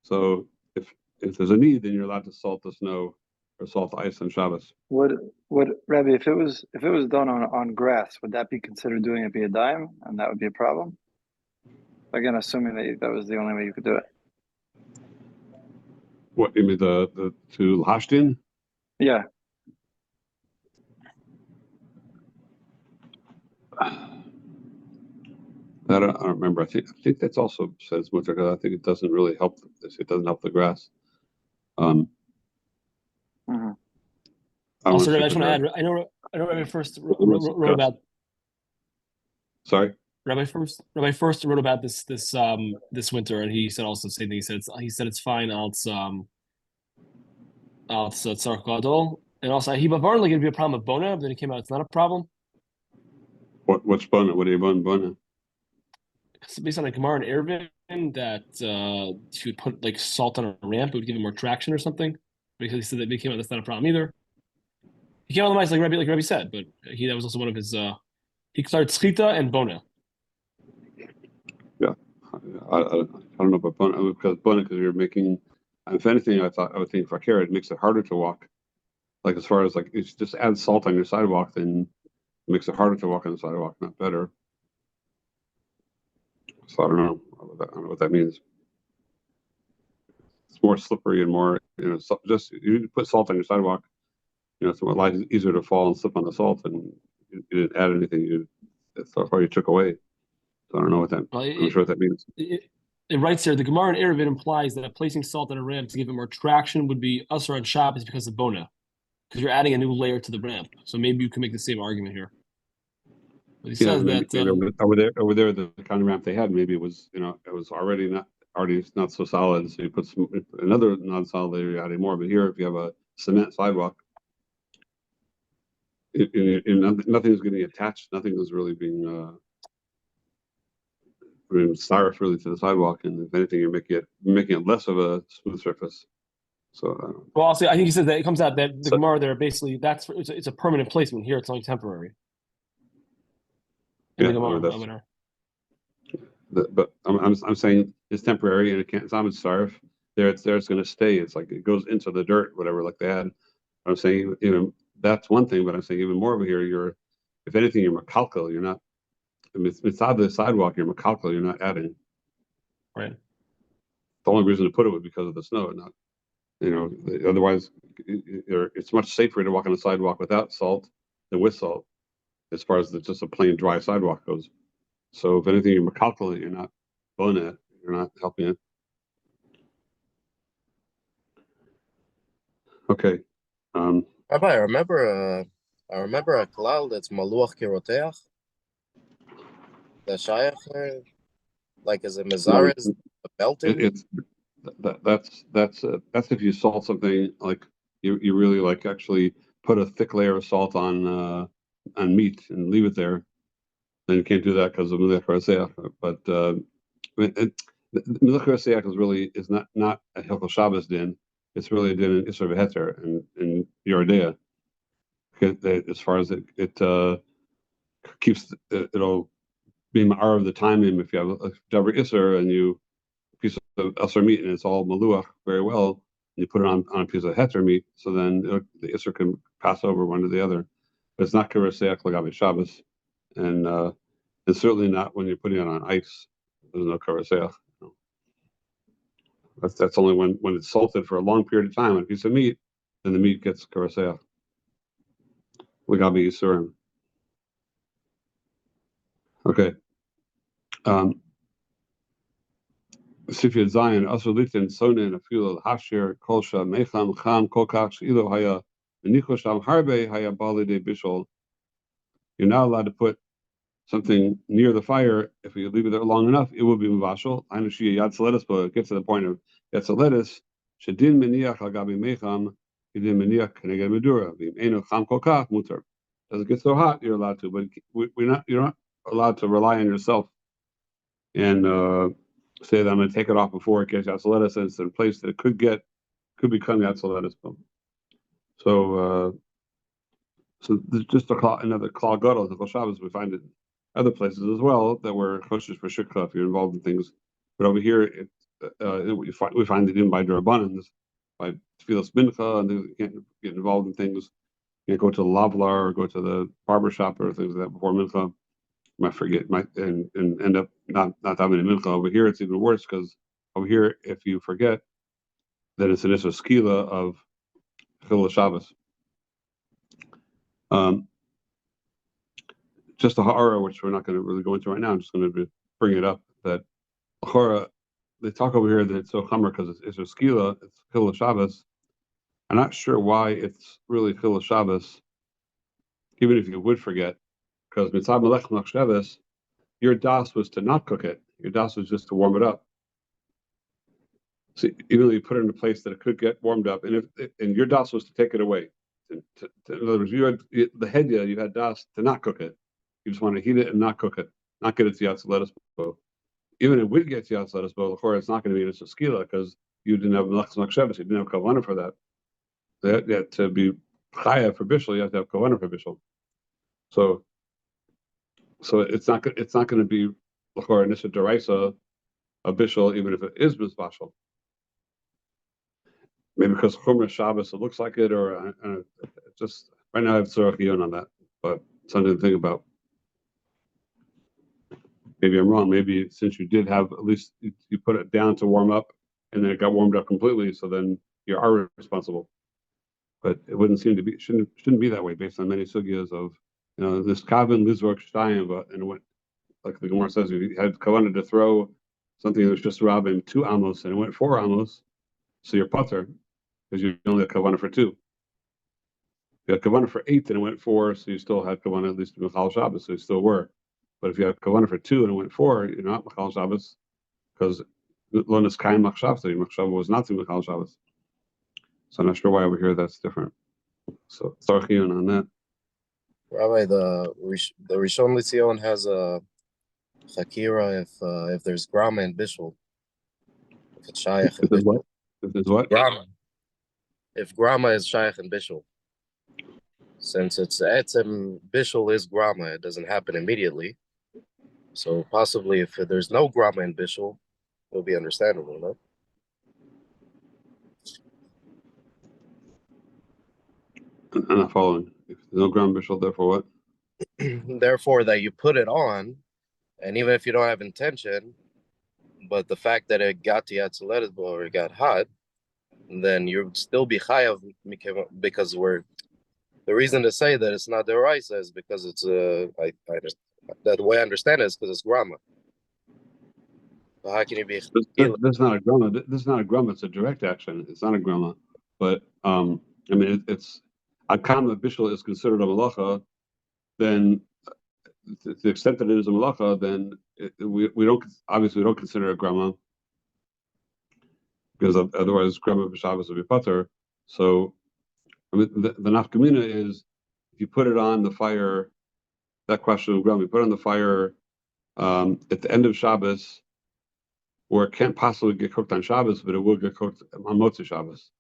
So if there's a need, then you're allowed to salt the snow or salt the ice on Shabbos. Would Rabbi, if it was done on grass, would that be considered doing it via dime, and that would be a problem? Again, assuming that was the only way you could do it. What you mean the to Lahashtin? Yeah. I don't remember. I think that's also says mutter, because I think it doesn't really help. It doesn't help the grass. Also, Rabbi, I just want to add. I know Rabbi first wrote about. Sorry. Rabbi first wrote about this winter, and he said also the same thing. He said it's fine. It's Tzar Gadol, and also he bavarn like it'd be a problem with Bona, but then it came out it's not a problem. What's Bona? What are you Bona? It's based on a Gemara in Eruvin that she would put like salt on a ramp, it would give it more traction or something. Because he said that it came out that's not a problem either. He came out of the mice like Rabbi said, but that was also one of his. He started schita and Bona. Yeah, I don't know about Bona, because you're making. If anything, I would think for Fakir it makes it harder to walk. Like as far as like, if you just add salt on your sidewalk, then it makes it harder to walk on the sidewalk, not better. So I don't know what that means. It's more slippery and more, just you put salt on your sidewalk, it's a lot easier to fall and slip on the salt, and you didn't add anything. So far you took away. So I don't know what that. I'm not sure what that means. it writes here, the Gemara in Eruvin implies that placing salt on a ramp to give it more traction would be usher on Shabbos because of Bona, because you're adding a new layer to the ramp. So maybe you can make the same argument here. But he says maybe, that over there, the kind of ramp they had, maybe it was, it was already not so solid. So you put another non-solid layer, you're adding more. But here, if you have a cement sidewalk, nothing is getting attached. Nothing is really being styrofoam really to the sidewalk, and if anything, you're making it less of a smooth surface. So, well, I think he says that it comes out that the Gemara there basically it's a permanent placement. Here, it's only temporary. yeah, but I'm saying it's temporary and it's not styrofoam. It's going to stay. It's like it goes into the dirt, whatever, like they had. I'm saying, that's one thing, but I'm saying even more over here. If anything, you're makalkel. You're not. It's out the sidewalk. You're makalkel. You're not adding. Right. The only reason to put it was because of the snow, not. Otherwise, it's much safer to walk on a sidewalk without salt than with salt, as far as just a plain dry sidewalk goes. So if anything, you're makalkel. You're not blowing it. You're not helping it. Okay. Rabbi, I remember a klal that's maluach kiroteach. The shayach, like is it mizaris belting? That's if you salt something, like you really like actually put a thick layer of salt on meat and leave it there. Then you can't do that because of milach raseach. But milach raseach is not a Hilchos Shabbos din. It's really a din in Isser v'Heter and Yordea. As far as it keeps it'll be ma'ar of the timing. If you have a Jabra Isser and you piece of Isser meat and it's all maluach very well, and you put it on a piece of Heter meat, so then the Isser can pass over one to the other. But it's not karaseach l'gabe Shabbos, and certainly not when you're putting it on ice. There's no karaseach. That's only when it's salted for a long period of time on a piece of meat, then the meat gets karaseach. L'gabe Yisurim. Okay. Sifyat Zion, Asulitin, Sonin, Afil, Hashir, Kolsha, Mecham, Cham, Kolkach, Ilo, Haya, Nikosham, Harbe, Haya, Balide, Bishol. You're not allowed to put something near the fire. If you leave it there long enough, it will be Mavashal. I know she Yatzaletis, but it gets to the point of Yatzaletis, Shadin Meniach, Agabi Mecham, Shadin Meniach, Keneged Medura, Eno, Cham, Kolkach, Mutar. As it gets so hot, you're allowed to, but you're not allowed to rely on yourself and say that I'm going to take it off before it gets Yatzaletis, and it's in a place that it could become Yatzaletis. So this is just another klal gadol. The Shabbos, we find it in other places as well that were kosher for shikha if you're involved in things. But over here, we find it in by Durabanans, by Tfilas Mincha, and you can't get involved in things. You can't go to the lavlar or go to the barber shop or things like that before Mincha. You might forget, and end up not having a Mincha. Over here, it's even worse because over here, if you forget, then it's an issue skila of Chil Shabbos. Just a ha'ara, which we're not going to really go into right now. I'm just going to bring it up that ha'ara, they talk over here that it's so chamer because it's a skila, it's Chil Shabbos. I'm not sure why it's really Chil Shabbos, even if you would forget, because mitzvah melech machshavos, your das was to not cook it. Your das was just to warm it up. So even though you put it in a place that it could get warmed up, and your das was to take it away. In other words, you had the hedya, you had das to not cook it. You just want to heat it and not cook it, not get it to Yatzaletis bo. Even if it would get to Yatzaletis bo, it's not going to be in a skila because you didn't have melech machshavos, you didn't have kavanah for that. That to be chaya for bishul, you have to have kavanah for bishul. So it's not going to be l'chor nisa deraisa a bishul, even if it is mizbashal. Maybe because Chumrah Shabbos it looks like it, or just right now I have tzorach yon on that, but something to think about. Maybe I'm wrong. Maybe since you did have at least you put it down to warm up, and then it got warmed up completely, so then you are responsible. But it wouldn't seem to be shouldn't be that way based on many sugyas of this kavan lizvok shtayim, and what like the Gemara says, if you had kavanah to throw something that was just robbing 2 amos and it went 4 amos, so you're putter because you only had kavanah for 2. You had kavanah for 8 and it went 4, so you still had kavanah at least Michal Shabbos, so you still were. But if you had kavanah for 2 and it went 4, you're not Michal Shabbos because Lonis Kain Machshavta, your Machshavah was not to Michal Shabbos. So I'm not sure why over here that's different. So Tzarchiyun on that. Rabbi, the Rishon LeZion has a Chakira if there's Grama and Bishul. If it's Shayach and If there's Bishul. what? If there's what? Grama. If Grama is Shayach and Bishul. Since it's Etzem, Bishul is Grama, it doesn't happen immediately. So possibly if there's no Grama and Bishul, it'll be understandable, no? I'm not following. If there's no ground bishul, therefore what? Therefore, that you put it on, and even if you don't have intention, but the fact that it got to Yatzaletable or it got hot, then you'd still be chayav because the reason to say that it's not deraisa is because it's the way I understand it is because it's grama. So how can you be? This is not a grama. This is not a grama. It's a direct action. It's not a grama. But I mean, it's akam that bishul is considered a malacha. Then, to the extent that it is a malacha, then we don't consider it grama because otherwise grama b'Shabbos would be pater. So I mean, the nafkamina is if you put it on the fire. That question of grama, you put it on the fire at the end of Shabbos, where it can't possibly get cooked on Shabbos, but it will get cooked on Motzei Shabbos.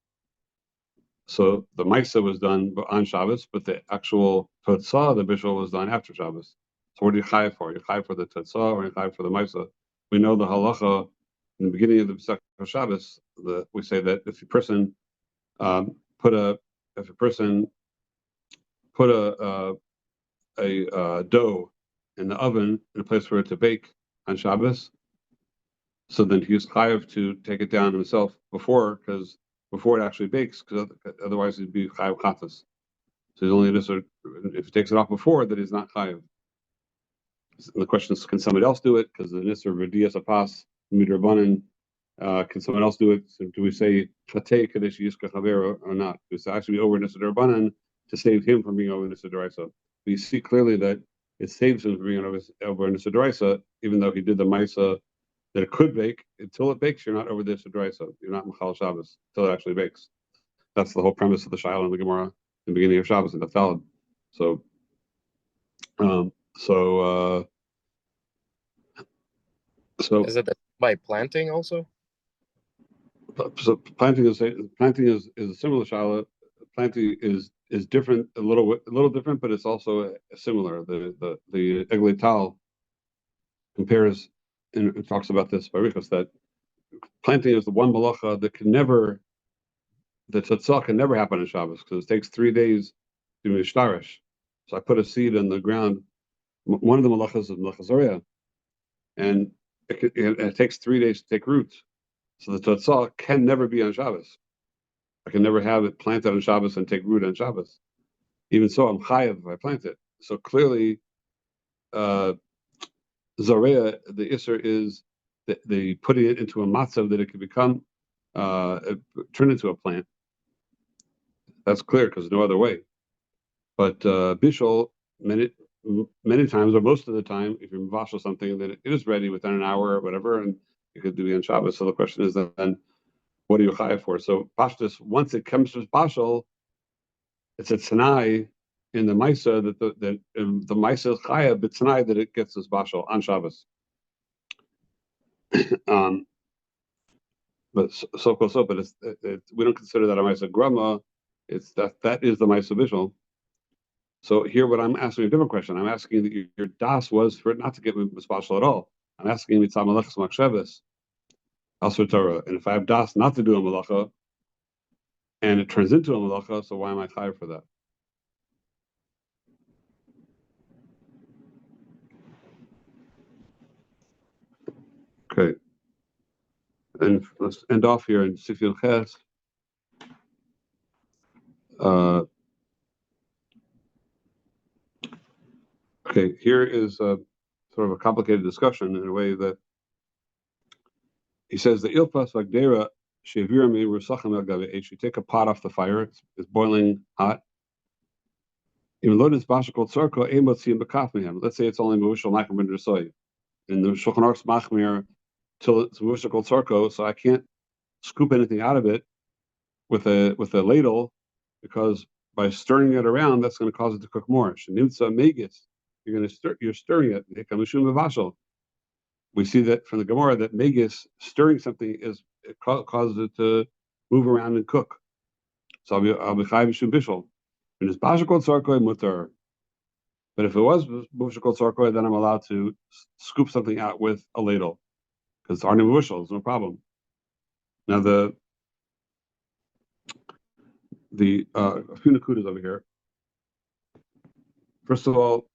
So the Maisa was done on Shabbos, but the actual Totzah, the Bishul, was done after Shabbos. So what are you chayav for? You're chayav for the Totzah or you're chayav for the Maisa? We know the halacha in the beginning of the Pesach Shabbos. We say that if a person put a dough in the oven in a place for it to bake on Shabbos, so then he's chayav to take it down himself before it actually bakes, because otherwise he'd be chayav chatas. So he's only if he takes it off before, that he's not chayav. And the question is, can somebody else do it? Because the nisr v'diyas apas midrabanan, can someone else do it? So do we say chatei kadesh yiska chavera or not? Do we actually be over nisr drabanan to save him from being over nisr deraisa? But you see clearly that it saves him from being over nisr deraisa, even though he did the maisa that it could bake. Until it bakes, you're not over this deraisa. You're not Michal Shabbos until it actually bakes. That's the whole premise of the Shiloh and the Gemara in the beginning of Shabbos, and that's valid. So Is it by planting also? So planting is a similar Shiloh. Planting is different, a little different, but it's also similar. The Eglei Tal compares and it talks about this by Rikus, that planting is the one malacha that the tzatzah can never happen on Shabbos because it takes 3 days to mishtarish. So I put a seed in the ground. One of the malachas is malacha zorea, and it takes 3 days to take root. So the tzatzah can never be on Shabbos. I can never have it planted on Shabbos and take root on Shabbos. Even so, I'm chayav if I plant it. So clearly, Zorea, the Isser is the putting it into a matzav that it could become, turn into a plant. That's clear because no other way. But Bishul, many times, or most of the time, if you mavashal something, that it is ready within an hour or whatever, and you could do it on Shabbos. So the question is then, what are you chayav for? So Pashtus, once it comes to Bashal, it's a Tanai in the Maisa that the Maisa is chayav, but Tanai that it gets this Bashal on Shabbos. But but we don't consider that a Maisa Grama. It's that is the Maisa Bishul. So here, what I'm asking a different question. I'm asking that your das was for it not to get mispashal at all. I'm asking mitzvah malachas machshavas, asur Torah. And if I have das not to do a malacha, and it turns into a malacha, so why am I chayav for that? Okay. And let's end off here in Sifil Ches. Okay, here is a sort of a complicated discussion in a way that He says the ilpas vagdera shevira me rusachim el gavi eish. You take a pot off the fire; it's boiling hot. Even though this basha called tzarko, emot siyim bekafmihem. Let's say it's only mevushal machmir ben dersoy. In the Shulchan Aruch's machmir till it's mevushal called tzarko, so I can't scoop anything out of it with a ladle, because by stirring it around, that's going to cause it to cook more. Shenimtza megis. You're stirring it. We see that from the Gemara that megis, stirring something, causes it to move around and cook. So I'll be chayiv mishum bishul. When it's basha called sarkoi mutar, but if it was basha called sarkoi, then I'm allowed to scoop something out with a ladle, because it's arnim bushel, it's no problem. Now a few nakudas over here. First of all,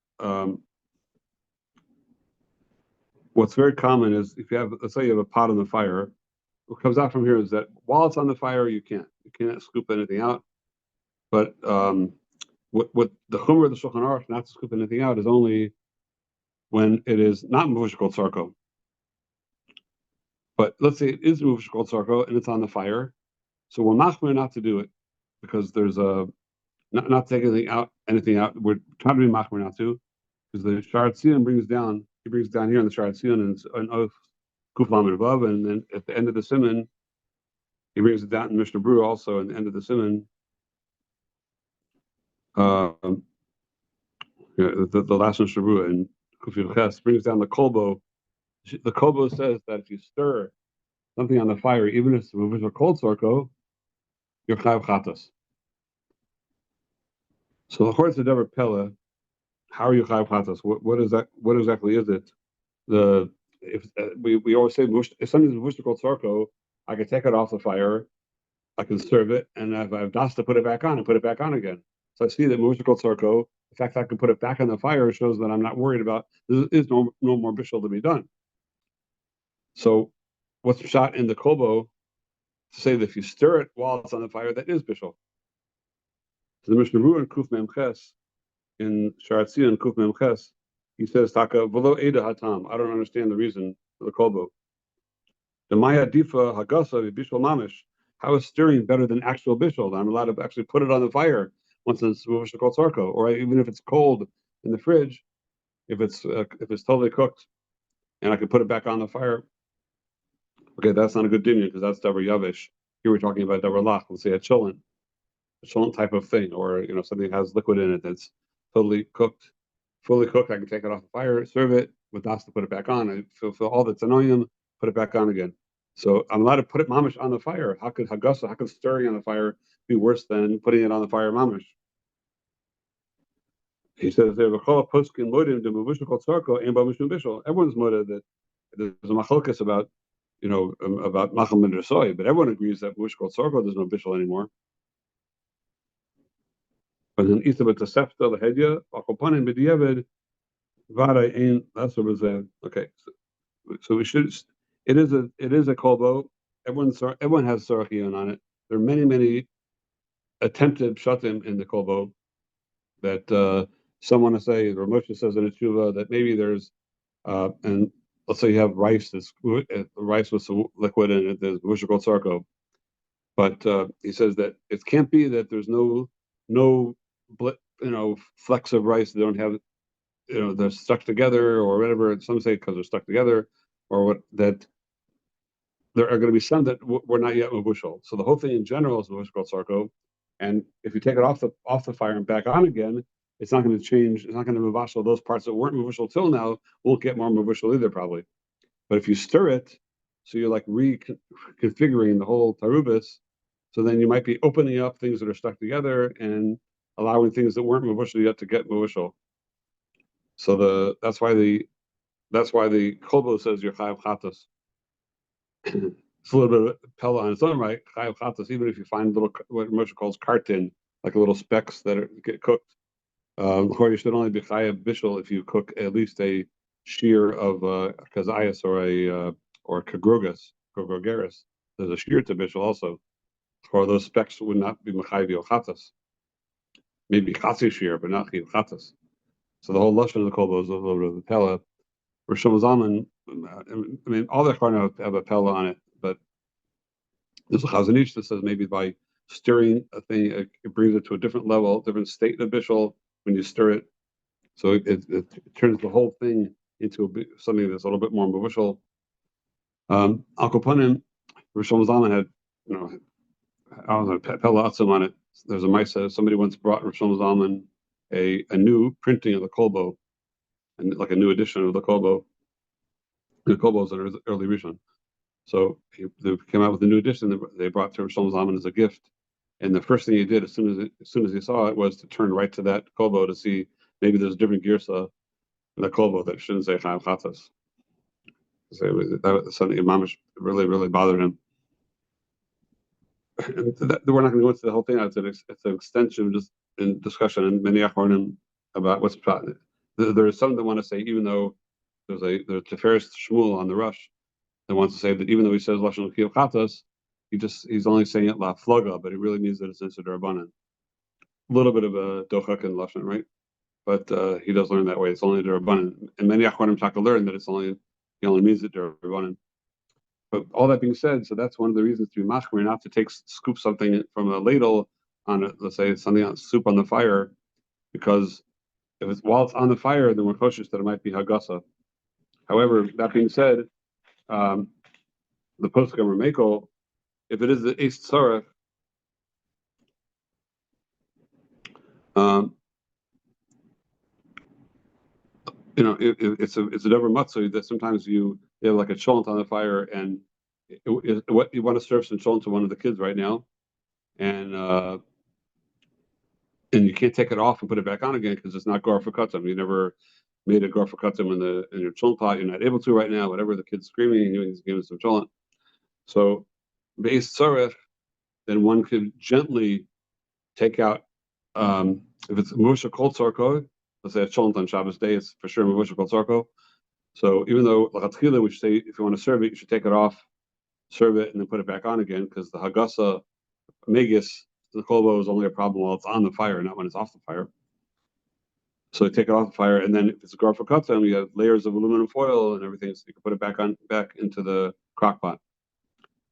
what's very common is if you have, let's say you have a pot on the fire, what comes out from here is that while it's on the fire, you can't scoop anything out. But what the chumrah of the Shulchan Aruch not to scoop anything out is only when it is not mevushal called sarko. But let's say it is mevushal called sarko and it's on the fire, so we're machmir not to do it, because there's not take anything out. We're trying to be machmir not to, because the Sharat Sion brings down here in the Sharat Sion and Oth Kuf Lamed Vav, and then at the end of the Siman, he brings it down in Mishnah Berurah also in the end of the Siman. The last Mishnah Berurah in Kuf Yud Ches brings down the kolbo. The kolbo says that if you stir something on the fire, even if it's a cold sarko, you're chayav chatas. So the Chortz Dever Pella, how are you chayav chatas? What is that? What exactly is it? We always say if something's mevushal called sarko, I can take it off the fire, I can serve it, and if I have das to put it back on, and put it back on again. So I see that mevushal called sarko, the fact that I can put it back on the fire shows that I'm not worried about. There is no more bishul to be done. So what's shot in the kolbo to say that if you stir it while it's on the fire, that is bishul. So the Mishnah Berurah in Kuf Mem Ches, in Sharat Sion Kuf Mem Ches, he says, "Taka v'lo eda hatam." I don't understand the reason for the kolbo. The Maya Difa Hagasa Bishul Mamish. How is stirring better than actual bishul? I'm allowed to actually put it on the fire once it's mevushal called sarko, or even if it's cold in the fridge, if it's totally cooked, and I can put it back on the fire. Okay, that's not a good dinyan, because that's davar yavish. Here we're talking about davar lach. Let's say a cholent type of thing, or something that has liquid in it that's totally cooked, fully cooked. I can take it off the fire, serve it with das to put it back on. I feel all that's annoying, put it back on again. So I'm allowed to put it mamish on the fire. How could stirring on the fire be worse than putting it on the fire mamish? He says there, everyone's moda that there's a machlokes about machal ben dersoy, but everyone agrees that mevushal called sarko there's no bishul anymore. But then Isabel Tosefta Lahedya Akopanim B'diavad Vada Ein. That's what was there. Okay, so we should. It is a kolbo. Everyone has sarachiyun on it. There are many attempted shatim in the kolbo that some want to say. Or Moshe says in a tshuva that maybe there's and let's say you have rice rice with some liquid in it. There's mevushal called sarko, but he says that it can't be that there's no flecks of rice that don't have, they're stuck together or whatever. Some say because they're stuck together, or that there are going to be some that were not yet mevushal. So the whole thing in general is mevushal called sarko, and if you take it off the fire and back on again, it's not going to change. It's not going to mevushal. Those parts that weren't mevushal till now won't get more mevushal either, probably. But if you stir it, so you're like reconfiguring the whole tarubis, so then you might be opening up things that are stuck together and allowing things that weren't mevushal yet to get mevushal. So that's why the kolbo says you're chayav chatas. It's a little bit of pella on its own right, chayav chatas. Even if you find little what Moshe calls kartin, like little specks that get cooked, you should only be chayav bishul if you cook at least a shear of kazayas or kagrogas. There's a shear to bishul also, or those specks would not be mechayiv chatas. Maybe chatzi shear, but not chayav chatas. So the whole lashon of the kolbo is a little bit of the pella. Rosh Zalman I mean, all the Achronim have a pella on it, but there's a Chazon Ish that says maybe by stirring a thing, it brings it to a different level, different state of bishul when you stir it. So it turns the whole thing into something that's a little bit more mavushal. Al Kopanim, Rishon Zalman had, I don't know, pella atzum on it. There's a Maisa, somebody once brought Rishon Zalman a new printing of the Kolbo, and like a new edition of the Kolbo. The Kolbo is an early Rishon. So they came out with a new edition. They brought to Rishon Zalman as a gift, and the first thing he did as soon as he saw it was to turn right to that Kolbo to see maybe there's a different girsa in the Kolbo that shouldn't say Chayav Chatas. So that was something Mamish really bothered him. And we're not going to go into the whole thing. It's an extension just in discussion and many Achronim about what's pshat. There is some that want to say, even though there's Tiferes Shmuel on the Rush that wants to say that even though he says Lashon Chayav Chatas, he's only saying it la floga, but he really means that it's Isser D'Rabbanan. A little bit of a dochak in Lashon, right? But he does learn that way. It's only D'Rabbanan, and many Achronim talk to learn that he only means it D'Rabbanan. But all that being said, so that's one of the reasons to be machmir, not to scoop something from a ladle on let's say something on soup on the fire, because while it's on the fire, then we're cautious that it might be hagasa. However, that being said, the posuk Rameko, if it is the eis tzarech, it's a double matzah that sometimes you have like a cholent on the fire, and what you want to serve some cholent to one of the kids right now, and you can't take it off and put it back on again because it's not gar for katzim. You never made a gar for katzim in your cholent pot. You're not able to right now. Whatever the kid's screaming, and you give him some cholent. So, beis tzarech, then one could gently take out. If it's Moshe Kol Tzarko, let's say a cholent on Shabbos day, it's for sure Moshe Kol Tzarko. So even though Lachatchila, we should say if you want to serve it, you should take it off, serve it, and then put it back on again, because the Hagasa Megis, the Kolbo is only a problem while it's on the fire, not when it's off the fire. So you take it off the fire, and then if it's a gar for katzim, you have layers of aluminum foil and everything, so you can put it back into the crock pot,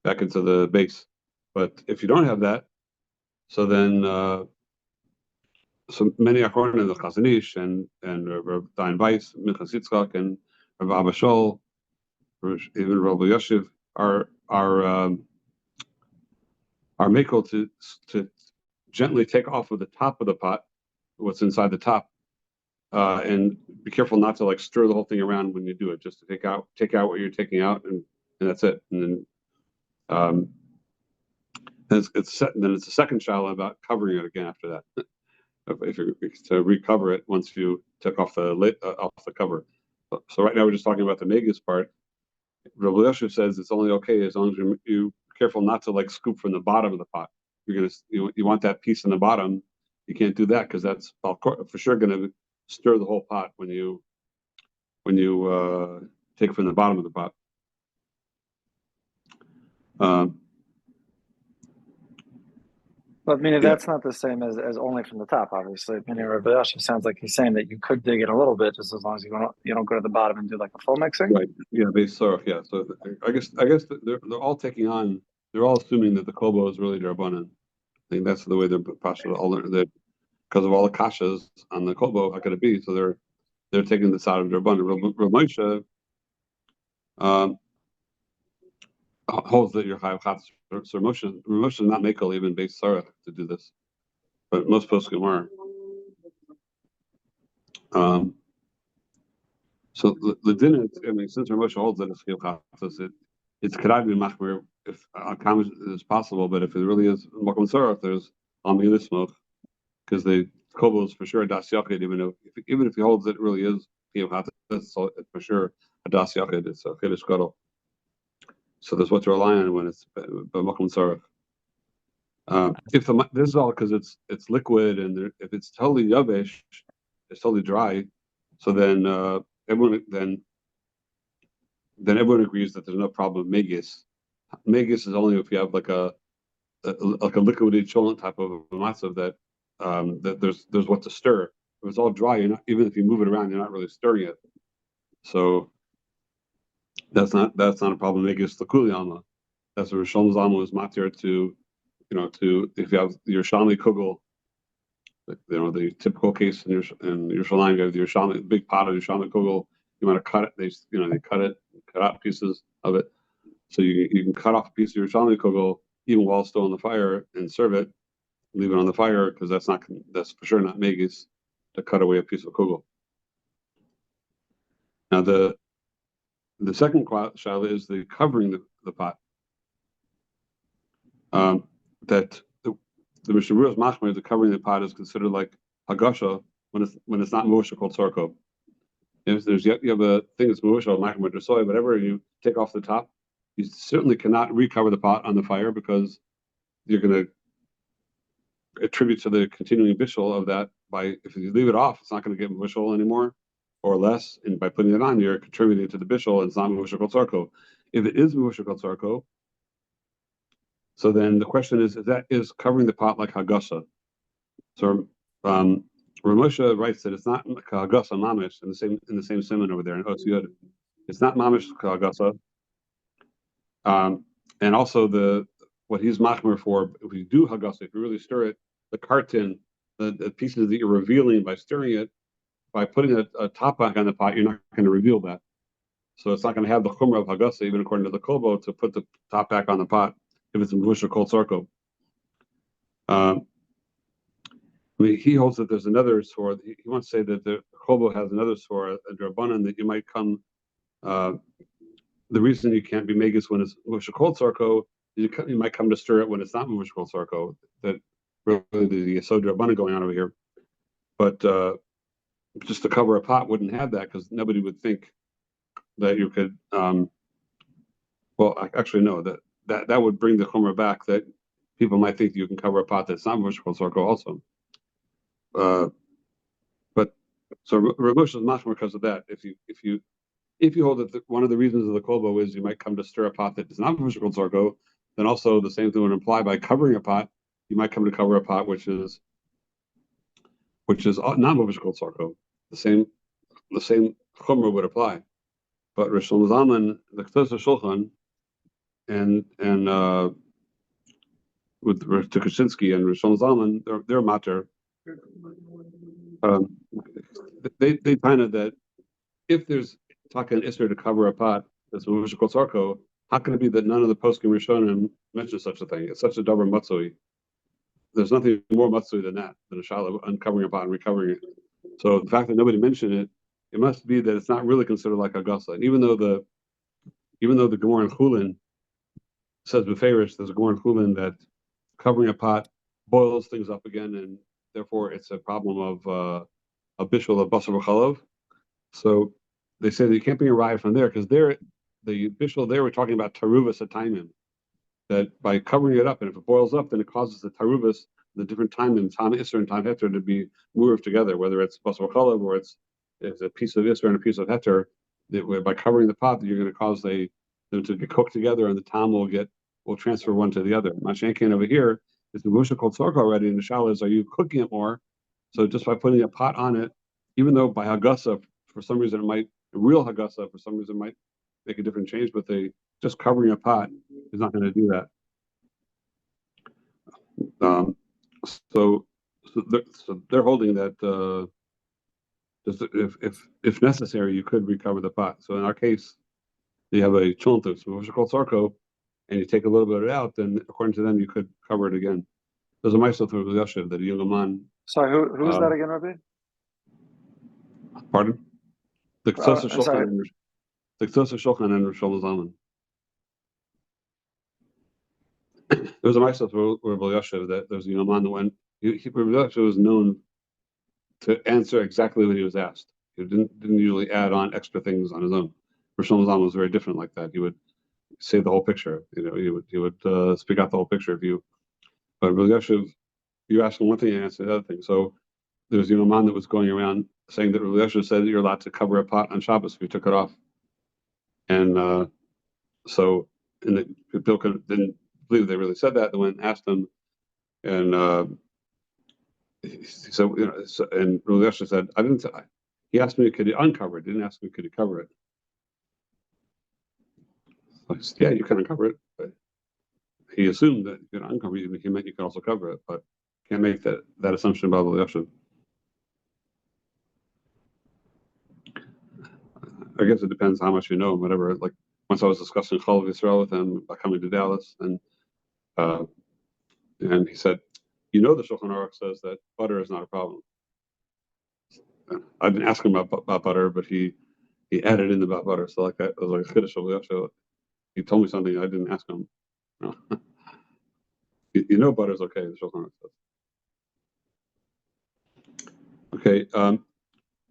back into the base. But if you don't have that, so then so many Achronim, the Chazon Ish and Rav Dayan Weiss, Minchas Yitzchak, and Rav Abba Shol, even Rav Yoshev are makel to gently take off of the top of the pot what's inside the top, and be careful not to like stir the whole thing around when you do it. Just to take out what you're taking out, and that's it. And then it's set. And then it's a second shaila about covering it again after that. If you to recover it once you took off the lid off the cover. So right now we're just talking about the megas part. Rav Yoshev says it's only okay as long as you're careful not to like scoop from the bottom of the pot. You want that piece in the bottom. You can't do that because that's for sure going to stir the whole pot when you take from the bottom of the pot. But I mean, if that's not the same as only from the top, obviously. I mean, Rabbi Yasha sounds like he's saying that you could dig it a little bit, just as long as you don't go to the bottom and do like a full mixing. Right. Yeah. Yeah. So I guess they're all taking on. They're all assuming that the kobo is really D'Rabbanan. I think that's the way they're passionate. All that because of all the kashas on the kobo, how could it be? So they're taking this out of D'Rabbanan. Rav Moshe holds that you're chayav chatas. So Moshe is not makel even based sarah to do this, but most poskim are. So the din, I mean, since Rav Moshe holds that it's chayav chatas, it's could be machmir if common is possible, but if it really is makom sarah, there's this smoke because the kobo is for sure a das yachid, even if he holds that it really is chayav chatas, it's for sure a das yachid. It's a chiddush gadol. So that's what to rely on when it's makom sarach. If this is all because it's liquid, and if it's totally yavesh, it's totally dry. So then everyone agrees that there's no problem with megis. Megis is only if you have like a liquidy cholent type of a matzav that there's what to stir. If it's all dry, you're not, even if you move it around, you're not really stirring it. So That's not a problem. Megis l'kuli alma. That's what Rishon Zalman was matir to, if you have your Yerushalmi kugel, the typical case in Yerushalayim, you have the Yerushalmi big pot of Yerushalmi kugel. You want to cut it. They cut out pieces of it. So you can cut off a piece of Yerushalmi kugel even while still on the fire and serve it. Leave it on the fire because that's for sure not megis to cut away a piece of kugel. Now the second shala is the covering the pot. That the Mishnah Berurah's machmer, the covering the pot is considered like hagasha when it's not moshe called sarko. If you have a thing that's moshe or machmer or soy, whatever, you take off the top, you certainly cannot recover the pot on the fire because you're going to attribute to the continuing bishul of that if you leave it off, it's not going to get bishul anymore or less, and by putting it on, you're contributing to the bishul, and it's not moshe called sarko. If it is moshe called sarko, so then the question is that is covering the pot like hagasa? So Ramosha writes that it's not hagasa mamish in the same siman over there in Otsiyot. It's not mamish hagasa. And also what he's machmer for, if you do hagasa, if you really stir it, the carton, the pieces that you're revealing by stirring it, by putting a top back on the pot, you're not going to reveal that. So it's not going to have the chumrah of hagasa, even according to the kobo, to put the top back on the pot if it's a bush or cold sarko. He holds that there's another sword. He wants to say that the kobo has another sword, a drabanan, that you might come. The reason you can't be megas when it's mush or cold sarko, you might come to stir it when it's not mush or cold sarko. That really the yesod drabanan going on over here. But just to cover a pot wouldn't have that because nobody would think that you could. Well, actually, no. That would bring the chumrah back that people might think you can cover a pot that's not mush or cold sarko also. But so Rav Moshe is much more because of that. If you hold that one of the reasons of the kolbo is you might come to stir a pot that is not mush called sarko, then also the same thing would imply by covering a pot, you might come to cover a pot which is not mush called sarko. The same chumrah would apply. But Rishon Zalman, the Ktos Shulchan, and with Tukachinsky and Rishon Zalman, they're matter. They find it that if there's talking Isser to cover a pot that's Moshe Kol Sarko, how can it be that none of the poskim Rishonim mention such a thing? It's such a davar matzui. There's nothing more matzui than that, than a shalom uncovering a pot and recovering it. So the fact that nobody mentioned it, it must be that it's not really considered like a gasa. And even though the Gemara in Chulin says beferish, there's a Gemara in Chulin that covering a pot boils things up again, and therefore it's a problem of a bishul of basar v'chalav. So they say that you can't be arrived from there because the bishul there we're talking about taruvas ataimim, that by covering it up, and if it boils up, then it causes the taruvas, the different timim, tam isser and tam heter, to be moved together, whether it's basar v'chalav or it's a piece of isser and a piece of heter. By covering the pot, you're going to cause them to get cooked together, and the tam will transfer one to the other. Mashenkin over here is the musha called sarko already, and the shala is, are you cooking it more? So just by putting a pot on it, even though by hagasa, for some reason real hagasa, for some reason might make a different change, but just covering a pot is not going to do that. So they're holding that just if necessary, you could recover the pot. So in our case, you have a chontos, which is called sarko, and you take a little bit of it out, then according to them, you could cover it again. There's a ma'aseh through Yashiv that Yilaman. Sorry, who's that again, Rabbi? Pardon? The Ktos Shulchan and Rishon Zalman. There was a ma'aseh through Rabbi Yashiv that there's a Yilaman that went. Rabbi Yashiv was known to answer exactly what he was asked. He didn't usually add on extra things on his own. Rishon Zalman was very different like that. He would say the whole picture. He would speak out the whole picture if you. But Rabbi Yashiv, you ask him one thing, and answer the other thing. So there's a man that was going around saying that Rabbi Yashiv said that you're allowed to cover a pot on Shabbos if you took it off. And so the people didn't believe they really said that. They went and asked him, and so and Rabbi Yashiv said, I didn't say. He asked me, could he uncover it? Didn't ask me, could he cover it? I said, yeah, you can uncover it. But he assumed that you can uncover it. He meant you can also cover it, but can't make that assumption about the Yashiv. I guess it depends how much you know, whatever. Like once I was discussing Chol Yisrael with him about coming to Dallas, and he said, the Shulchan Aruch says that butter is not a problem. I didn't ask him about butter, but he added in about butter. So like that was like a chiddush of Yashiv. He told me something I didn't ask him. No. Butter's okay. The Shulchan Aruch says. Okay.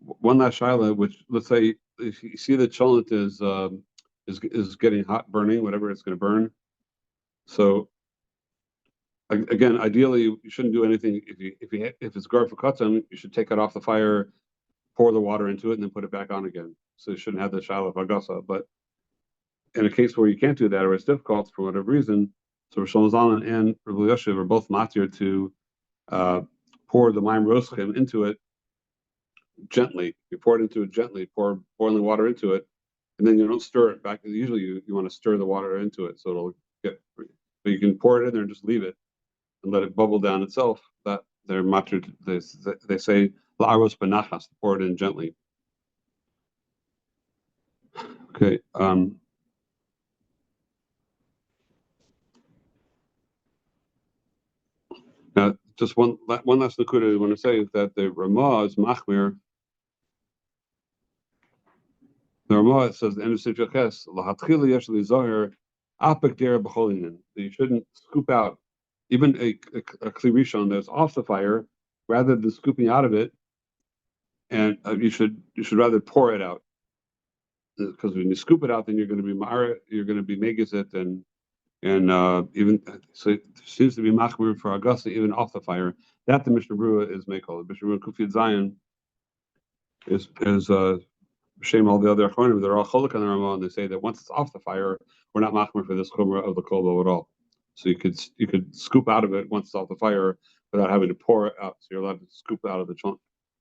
One last shaila, which let's say if you see the cholent is getting hot, burning, whatever it's going to burn. So again, ideally, you shouldn't do anything if it's gar for katzim, you should take it off the fire, pour the water into it, and then put it back on again. So you shouldn't have the shaila of agasa. But in a case where you can't do that or it's difficult for whatever reason, so Rosh Hashanah and Rabbi Yoshev are both matir to pour the mayim roschim into it gently. You pour it into it gently, pour boiling water into it, and then you don't stir it back. Usually you want to stir the water into it so it'll get, but you can pour it in there and just leave it and let it bubble down itself. That they're matir, they say la'aros benachas, pour it in gently. Okay. Now, just one last nakuda I want to say is that the Ramah is machmir. The Ramah says the end of Sifra Ches lahatchila yesh lizoher apik dera b'cholinin. You shouldn't scoop out even a kli rishon that's off the fire, rather than scooping out of it, and you should rather pour it out, because when you scoop it out, then you're going to be megizit and even so it seems to be machmir for agasa even off the fire. That the Mishnah Berurah is meikol. The Mishnah Berurah Kufiyat Zion is shame all the other achronim. They're all cholik on the Ramah, and they say that once it's off the fire, we're not machmir for this chumrah of the kolbo at all. So you could scoop out of it once it's off the fire without having to pour it out. So you're allowed to scoop out of the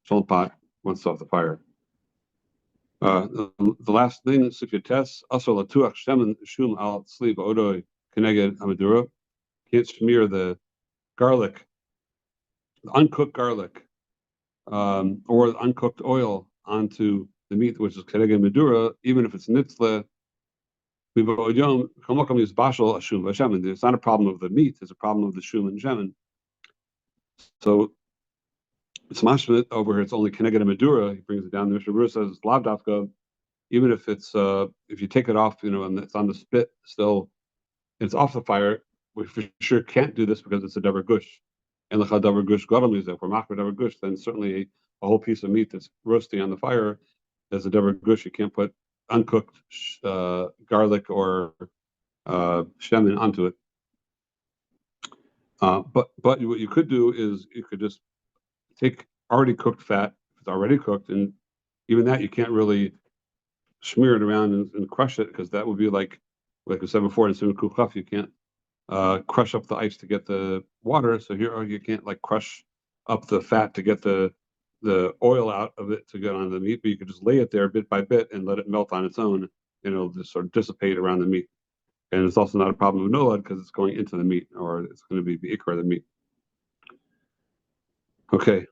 cholent pot once it's off the fire. The last thing is if you test also latuach shemen shum al tzli ba'odoi keneged hamadura, can't smear the garlic, the uncooked garlic, or the uncooked oil onto the meat, which is keneged madura, even if it's nitzle. It's not a problem of the meat; it's a problem of the shum and shemen. So it's mashmit over here. It's only keneged madura. He brings it down. The Mishnah Berurah says lavdafka. Even if it's if you take it off, and it's on the spit still, it's off the fire. We for sure can't do this because it's a davar gush. And if we're machmir davar gush, then certainly a whole piece of meat that's roasting on the fire is a davar gush. You can't put uncooked garlic or shemen onto it. But what you could do is you could just take already cooked fat. If it's already cooked, and even that you can't really smear it around and crush it, because that would be like we said before in Sim Kuchaf, you can't crush up the ice to get the water. So here you can't like crush up the fat to get the oil out of it to get on the meat, but you could just lay it there bit by bit and let it melt on its own, and it'll just sort of dissipate around the meat. And it's also not a problem of nolad because it's going into the meat, or it's going to be the ikar of the meat. Okay.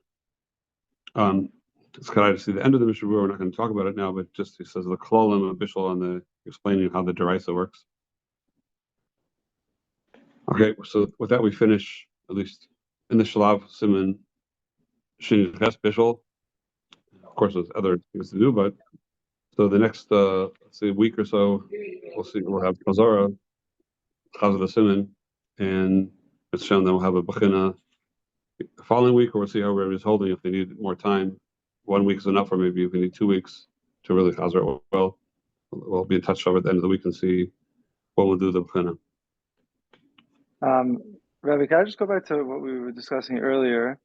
It's kind of see the end of the Mishnah Berurah. We're not going to talk about it now, but just he says the klolim of Bishul on the explaining how the deraisa works. Okay, so with that we finish at least in the Shalav Siman Shin Ches Bishul. Of course, there's other things to do, but so the next let's say week or so, we'll have Chazara, Chazar the Siman, and it's shown that we'll have a Bechina the following week, or we'll see how everybody's holding if they need more time. 1 week is enough, or maybe if we need 2 weeks to really Chazar well. We'll be in touch over at the end of the week and see what we'll do the Bechina. Rabbi, can I just go back to what we were discussing earlier?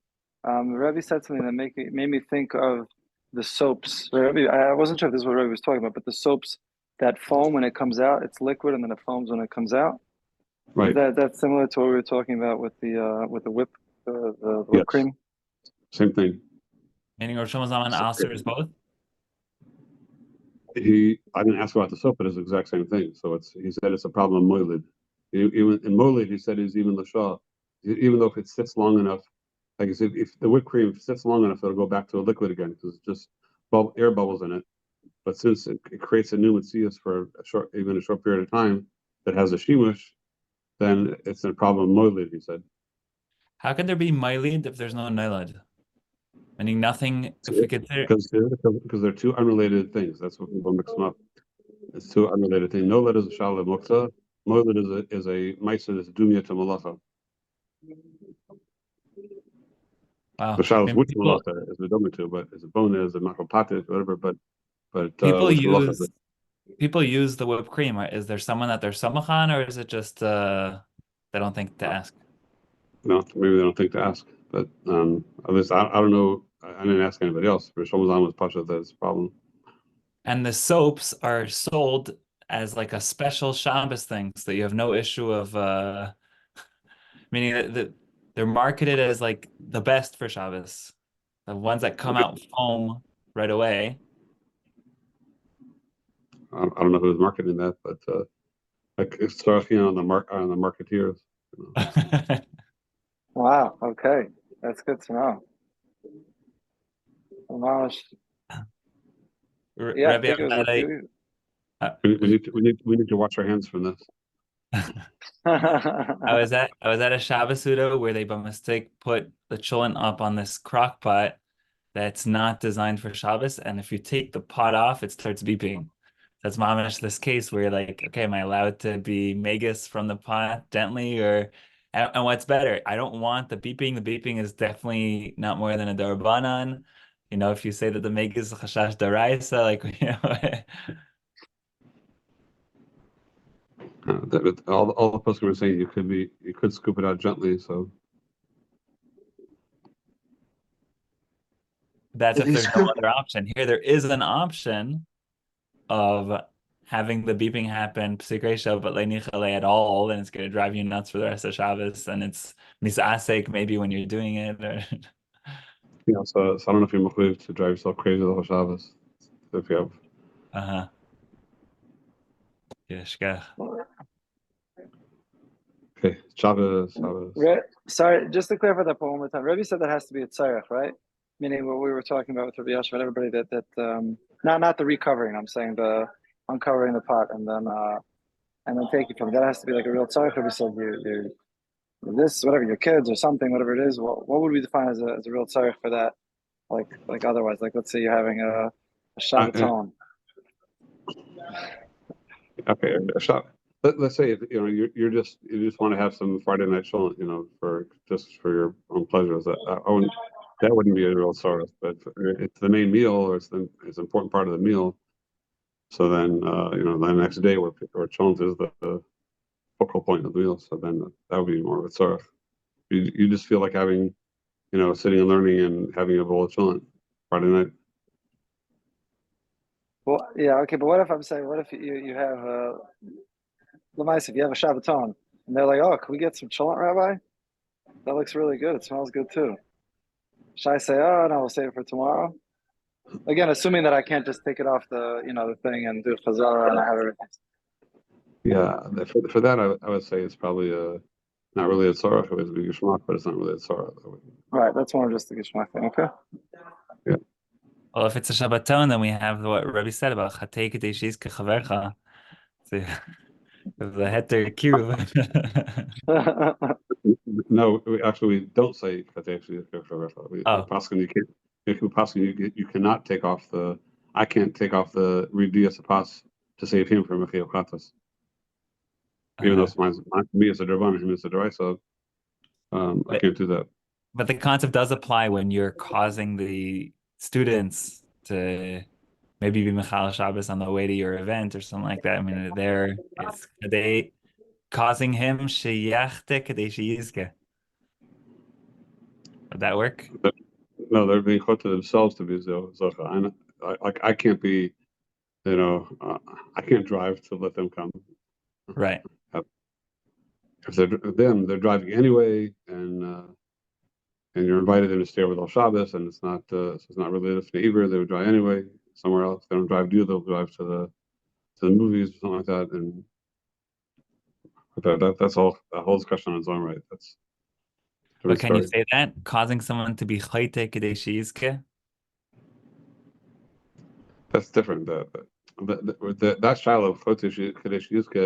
Rabbi said something that made me think of the soaps. Rabbi, I wasn't sure if this is what Rabbi was talking about, but the soaps that foam when it comes out, it's liquid, and then it foams when it comes out. Right. That's similar to what we were talking about with the whip, the whipped cream. Same thing. Meaning Rosh Hashanah and Aser is both? I didn't ask about the soap, but it's the exact same thing. So he said it's a problem of moilid. Even in moilid, he said is even the shaw, even though if it sits long enough, like I said, if the whipped cream sits long enough, it'll go back to a liquid again because it's just air bubbles in it. But since it creates a new Matthias for even a short period of time that has a shimush, then it's a problem of moilid, he said. How can there be mylid if there's no nylad? Meaning nothing, if we consider. Because they're two unrelated things. That's what people mix them up. It's two unrelated things. Nolad is a shalom mukta. Moilid is a ma'aser that's dumya to malacha. Wow. The shalom which People, malacha is the dumya to, but it's a bone is a makopatit, whatever. But people which malacha use is it? people use the whipped cream. Is there someone that they're samachan, or is it just they don't think to ask? No, maybe they don't think to ask. But at least I don't know. I didn't ask anybody else. But Shlomo was pasha that it's a problem. And the soaps are sold as like a special Shabbos thing, so you have no issue of meaning that they're marketed as like the best for Shabbos. The ones that come out foam right away. I don't know who's marketing that, but like it's on the marketeers. You know. Wow. Okay, that's good to know. Mamash. Yeah, I Rabbi think it was a few. We need to wash our hands from this. I was at a Shabbos Suda where they by mistake put the cholent up on this crock pot that's not designed for Shabbos, and if you take the pot off, it starts beeping. That's mamish this case where you're like, okay, am I allowed to be magus from the pot gently, or and what's better? I don't want the beeping. The beeping is definitely not more than a darbanan. You know, if you say that the magus is chashash daraisa, like you know. All the poskim were saying you could scoop it out gently. So That's If if you there's no scoop, other option. Here, there is an option of having the beeping happen psikresha, but leinichale at all, and it's going to drive you nuts for the rest of Shabbos, and it's misasek maybe when you're doing it. Or... so I don't know if you're motivated to drive yourself crazy the whole Shabbos. If you have. Uh-huh. Yeshkach. Okay, Shabbos. sorry, just to clarify that point one more time. Rebbe said that has to be a tzarech, right? Meaning what we were talking about with Rabbi Yasha and everybody that not the recovering. I'm saying the uncovering the pot and then taking from it. That has to be like a real tzarech. Rebbe said you this whatever your kids or something whatever it is. What would we define as a real tzarech for that? Like otherwise, like let's say you're having a Shabbaton. Okay, let's say if, you just want to have some Friday night show, for your own pleasures. That wouldn't be a real source, but it's the main meal or it's an important part of the meal. So then the next day where chont is the focal point of the meal. So then that would be more of a tzarech. You just feel like having, sitting and learning and having a bowl of chont Friday night. Well, yeah, okay, but what if you have if you have a Shabbaton and they're like, oh, can we get some cholent, Rabbi? That looks really good. It smells good too. Should I say, oh no, we'll save it for tomorrow? Again, assuming that I can't just take it off the thing and do chazara and I have everything. Yeah, for that I would say it's probably not really a tzarech. It would be geshmak, but it's not really a tzarech. Right, that's more just the geshmak thing. Okay. Yeah. Well, if it's a Shabbaton, then we have what Rabbi said about chatei kedei sheyizke chavercha. The heter kiruv. No, we don't say katesh. Oh. You cannot take off the. I can't take off the ridias apas to save him from mechil chatas. Even though it's me as a derban and him as a derai, so I can't do that. But the concept does apply when you're causing the students to maybe be Michal Shabbos on the way to your event or something like that. I mean, it's they causing him sheyachte kadei sheyizke. Would that work? No, they're being caught to themselves to be zocha. I can't be, I can't drive to let them come. Right. If they're driving anyway, and you're invited them to stay over the Shabbos, and it's not really the Fnei Iber, they would drive anyway. somewhere else. They don't drive to you, they'll drive to the movies or something like that. And that's all a whole discussion on its own right. That's But can you say that? Causing someone to be chayte kedei sheyizke? That's different. That style of Chodesh Yuzka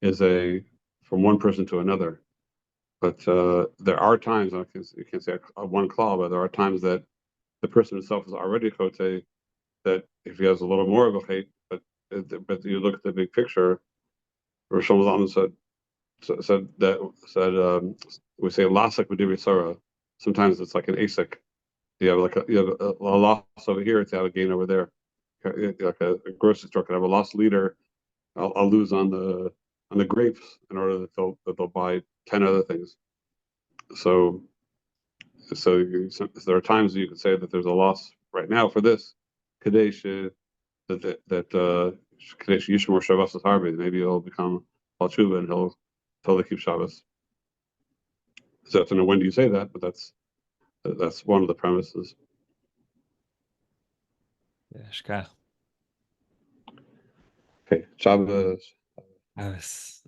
is a from one person to another. But there are times, you can't say one claw, but there are times that the person himself is already Chote, that if he has a little more of a hate, but you look at the big picture, Rosh Hashanah said we say lasak b'divrei Sarah. Sometimes it's like an asik. You have a loss over here to have a gain over there. Like a grocery store could have a lost leader. I'll lose on the grapes in order that they'll buy 10 other things. So there are times you could say that there's a loss right now for this kadesh that kadesh yishmor Shabbos harbe. Maybe he'll become Bal Tshuva and he'll totally keep Shabbos. So I have to know when do you say that, but that's one of the premises. Yeah, shkach. Okay, Shabbos. Yes.